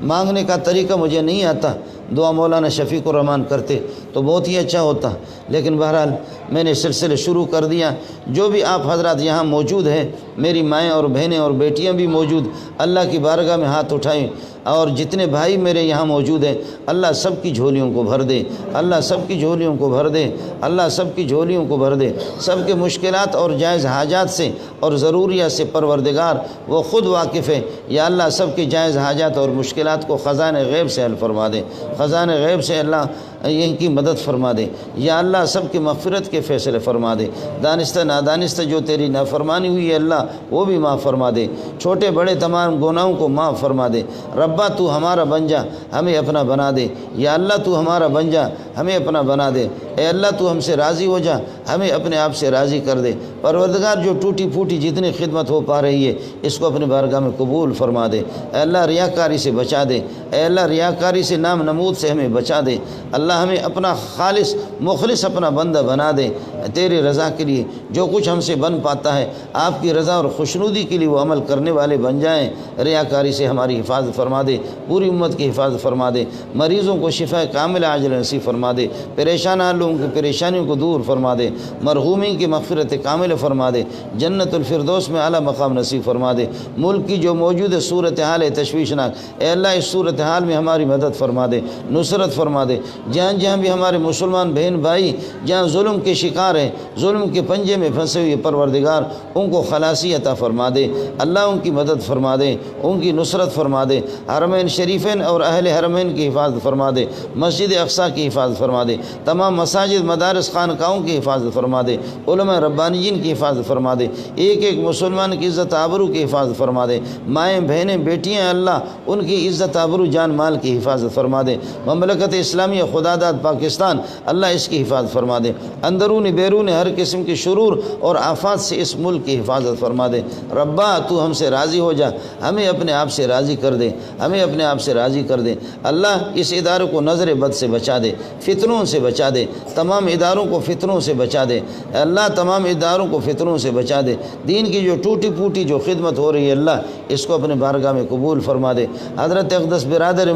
مانگنے کا طریقہ مجھے نہیں آتا، دعا مولانا شفیق الرحمان کرتے تو بہت ہی اچھا ہوتا، لیکن بہرحال میں نے سلسلے شروع کر دیا۔ جو بھی آپ حضرات یہاں موجود ہیں، میری مائیں اور بہنیں اور بیٹیاں بھی موجود، اللہ کی بارگاہ میں ہاتھ اٹھائیں، اور جتنے بھائی میرے یہاں موجود ہیں، اللہ سب کی جھولیوں کو بھر دے، اللہ سب کی جھولیوں کو بھر دے، اللہ سب کی جھولیوں کو بھر دے۔ سب کے مشکلات اور جائز حاجات سے اور ضروریات سے پروردگار وہ خود واقف ہے، یا اللہ سب کے جائز حاجات اور مشکلات کو خزانہ غیب سے حل فرما دے، خزانہ غیب سے اللہ ان کی مدد فرما دے، یا اللہ سب کی مغفرت کے فیصلے فرما دے۔ دانستہ نادانستہ جو تیری نافرمانی ہوئی ہے اللہ وہ بھی معاف فرما دے، چھوٹے بڑے تمام گناہوں کو معاف فرما دے۔ ربا تو ہمارا بن جا، ہمیں اپنا بنا دے، یا اللہ تو ہمارا بن جا، ہمیں اپنا بنا دے۔ اے اللہ تو ہم سے راضی ہو جا، ہمیں اپنے آپ سے راضی کر دے۔ پروردگار جو ٹوٹی پھوٹی جتنی خدمت ہو پا رہی ہے اس کو اپنے بارگاہ میں قبول فرما دے۔ اے اللہ ریاکاری سے بچا دے، اے اللہ ریاکاری سے، نام نمود سے ہمیں بچا دے۔ اللہ ہمیں اپنا خالص مخلص اپنا بندہ بنا دے تیرے رضا کے لیے۔ جو کچھ ہم سے بن پاتا ہے آپ کی رضا اور خوشنودی کے لیے وہ عمل کرنے والے بن جائیں۔ ریاکاری سے ہماری حفاظت فرما دے، پوری امت کی حفاظت فرما دے۔ مریضوں کو شفا کامل عاجل نصیب فرما دے، پریشان لوگوں کی پریشانیوں کو دور فرما دے، مرحومین کی مغفرت کامل فرما دے، جنت الفردوس میں اعلیٰ مقام نصیب فرما دے۔ ملک کی جو موجود صورتحال ہے تشویشناک، اے اللہ اس صورتحال میں ہماری مدد فرما دے، نصرت فرما دے۔ جہاں جہاں بھی ہمارے مسلمان بہن بھائی جہاں ظلم کے شکار ہیں، ظلم کے پنجے میں پھنسے ہوئے، پروردگار ان کو خلاصی عطا فرما دے، اللہ ان کی مدد فرما دے، ان کی نصرت فرما دے۔ حرمین شریفین اور اہل حرمین کی حفاظت فرما دے، مسجد اقصیٰ کی حفاظت فرما دے، تمام مساجد مدارس خانقاہوں کی حفاظت فرما دے، علماء ربانیین کی حفاظت فرما دے، ایک ایک مسلمان کی عزت آبرو کی حفاظت فرما دے، مائیں بہنیں بیٹیاں اللہ ان کی عزت آبرو جان مال کی حفاظت فرما دے۔ مملکت اسلامیہ خداداد پاکستان اللہ اس کی حفاظت فرما دے، اندرون بیرون ہر قسم کی شرور اور آفات سے اس ملک کی حفاظت فرما دے۔ ربا تو ہم سے راضی ہو جا، ہمیں اپنے آپ سے راضی کر دے، ہمیں اپنے آپ سے راضی کر دے۔ اللہ اس ادارے کو نظر بد سے بچا دے، فتنوں سے بچا دے، تمام اداروں کو فتنوں سے بچا دے اللہ، تمام اداروں کو فتنوں سے بچا دے۔ دین کی جو ٹوٹی پھوٹی جو خدمت ہو رہی ہے اللہ اس کو اپنے بارگاہ میں قبول فرما دے۔ حضرت اقدس برادر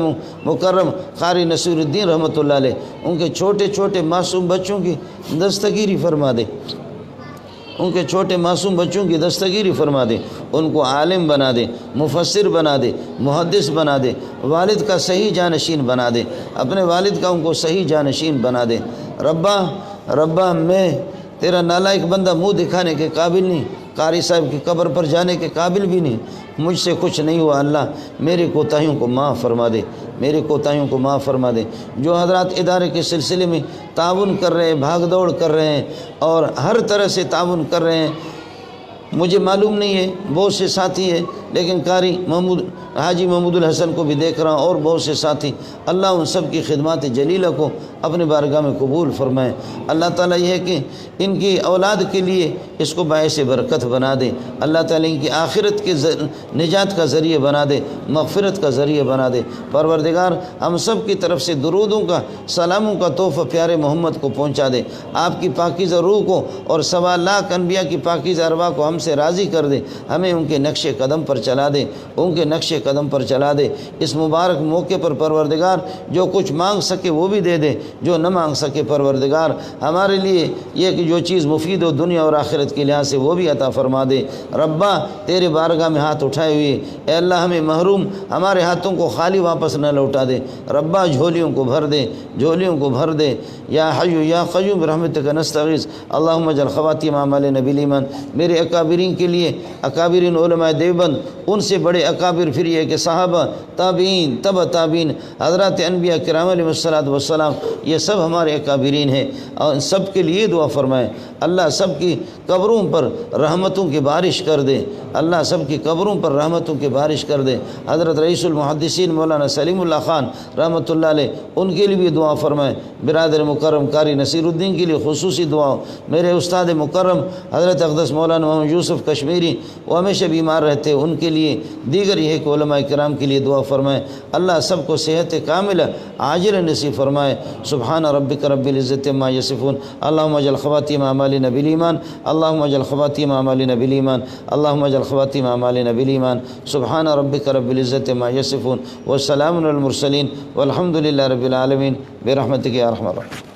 مکرم قاری نصیر الدین رحمۃ اللہ علیہ، ان کے چھوٹے چھوٹے معصوم بچوں کی دستگیری فرما دے، ان کے چھوٹے معصوم بچوں کی دستگیری فرما دے، ان کو عالم بنا دے، مفسر بنا دے، محدث بنا دے، والد کا صحیح جانشین بنا دے، اپنے والد کا ان کو صحیح جانشین بنا دے۔ ربا میں تیرا نالائق بندہ منہ دکھانے کے قابل نہیں، قاری صاحب کی قبر پر جانے کے قابل بھی نہیں، مجھ سے کچھ نہیں ہوا اللہ، میری کوتاہیوں کو معاف فرما دے، میری کوتاہیوں کو معاف فرما دے۔ جو حضرات ادارے کے سلسلے میں تعاون کر رہے ہیں، بھاگ دوڑ کر رہے ہیں اور ہر طرح سے تعاون کر رہے ہیں، مجھے معلوم نہیں ہے، بہت سے ساتھی ہیں، لیکن قاری حاجی محمود الحسن کو بھی دیکھ رہا ہوں اور بہت سے ساتھی، اللہ ان سب کی خدمات جلیلہ کو اپنے بارگاہ میں قبول فرمائیں۔ اللہ تعالیٰ یہ ہے کہ ان کی اولاد کے لیے اس کو باعث برکت بنا دے، اللہ تعالیٰ ان کی آخرت کے نجات کا ذریعہ بنا دے، مغفرت کا ذریعہ بنا دے۔ پروردگار ہم سب کی طرف سے درودوں کا، سلاموں کا تحفہ پیارے محمد کو پہنچا دے، آپ کی پاکیزہ روح کو اور 1.25 لاکھ انبیاء کی پاکیزہ ارواح کو ہم سے راضی کر دے، ہمیں ان کے نقش قدم پر چلا دے، ان کے نقش قدم پر چلا دے۔ اس مبارک موقع پر پروردگار جو کچھ مانگ سکے وہ بھی دے دے، جو نہ مانگ سکے پروردگار ہمارے لیے یہ کہ جو چیز مفید ہو دنیا اور آخرت کے لحاظ سے وہ بھی عطا فرما دے۔ ربا تیرے بارگاہ میں ہاتھ اٹھائے ہوئے اے اللہ ہمیں محروم ہمارے ہاتھوں کو خالی واپس نہ لوٹا دے، ربا جھولیوں کو بھر دے، جھولیوں کو بھر دے۔ یا حی یا قیوم برحمتک نستغیث اللہم اجعل خواتیم اعمالنا بالایمان۔ میرے اکابرین کے لیے، اکابرین علماء دیوبند، ان سے بڑے اکابر پھر یہ کہ صحابہ، تابعین، تبع تابعین، حضرات انبیاء کرام علیہ السلام، یہ سب ہمارے اکابرین ہیں، اور ان سب کے لیے دعا فرمائیں۔ اللہ سب کی قبروں پر رحمتوں کی بارش کر دے، اللہ سب کی قبروں پر رحمتوں کی بارش کر دے۔ حضرت رئیس المحدثین مولانا سلیم اللہ خان رحمۃ اللہ علیہ ان کے لیے بھی دعا فرمائیں۔ برادر مکرم قاری نصیر الدین کے لیے خصوصی دعا۔ میرے استاد مکرم حضرت اقدس مولانا محمد یوسف کشمیری وہ ہمیشہ بیمار رہتے، ان کے لیے، دیگر یہ کہ علماء کرام کے لیے دعا فرمائیں۔ اللہ سب کو صحت کاملہ عاجل نصیب فرمائے۔ سبحان ربک رب العزت عما یصفون، اللہم اجعل خواتیم اعمالنا بالایمان، اللہم اجعل خواتیم اعمالنا بالایمان، اللہم اجعل خواتیم اعمالنا بالایمان۔ سبحان ربک رب العزت عما یصفون، والسلام علی المرسلین، والحمد للہ رب العالمین، برحمتک یا ارحم الراحمین۔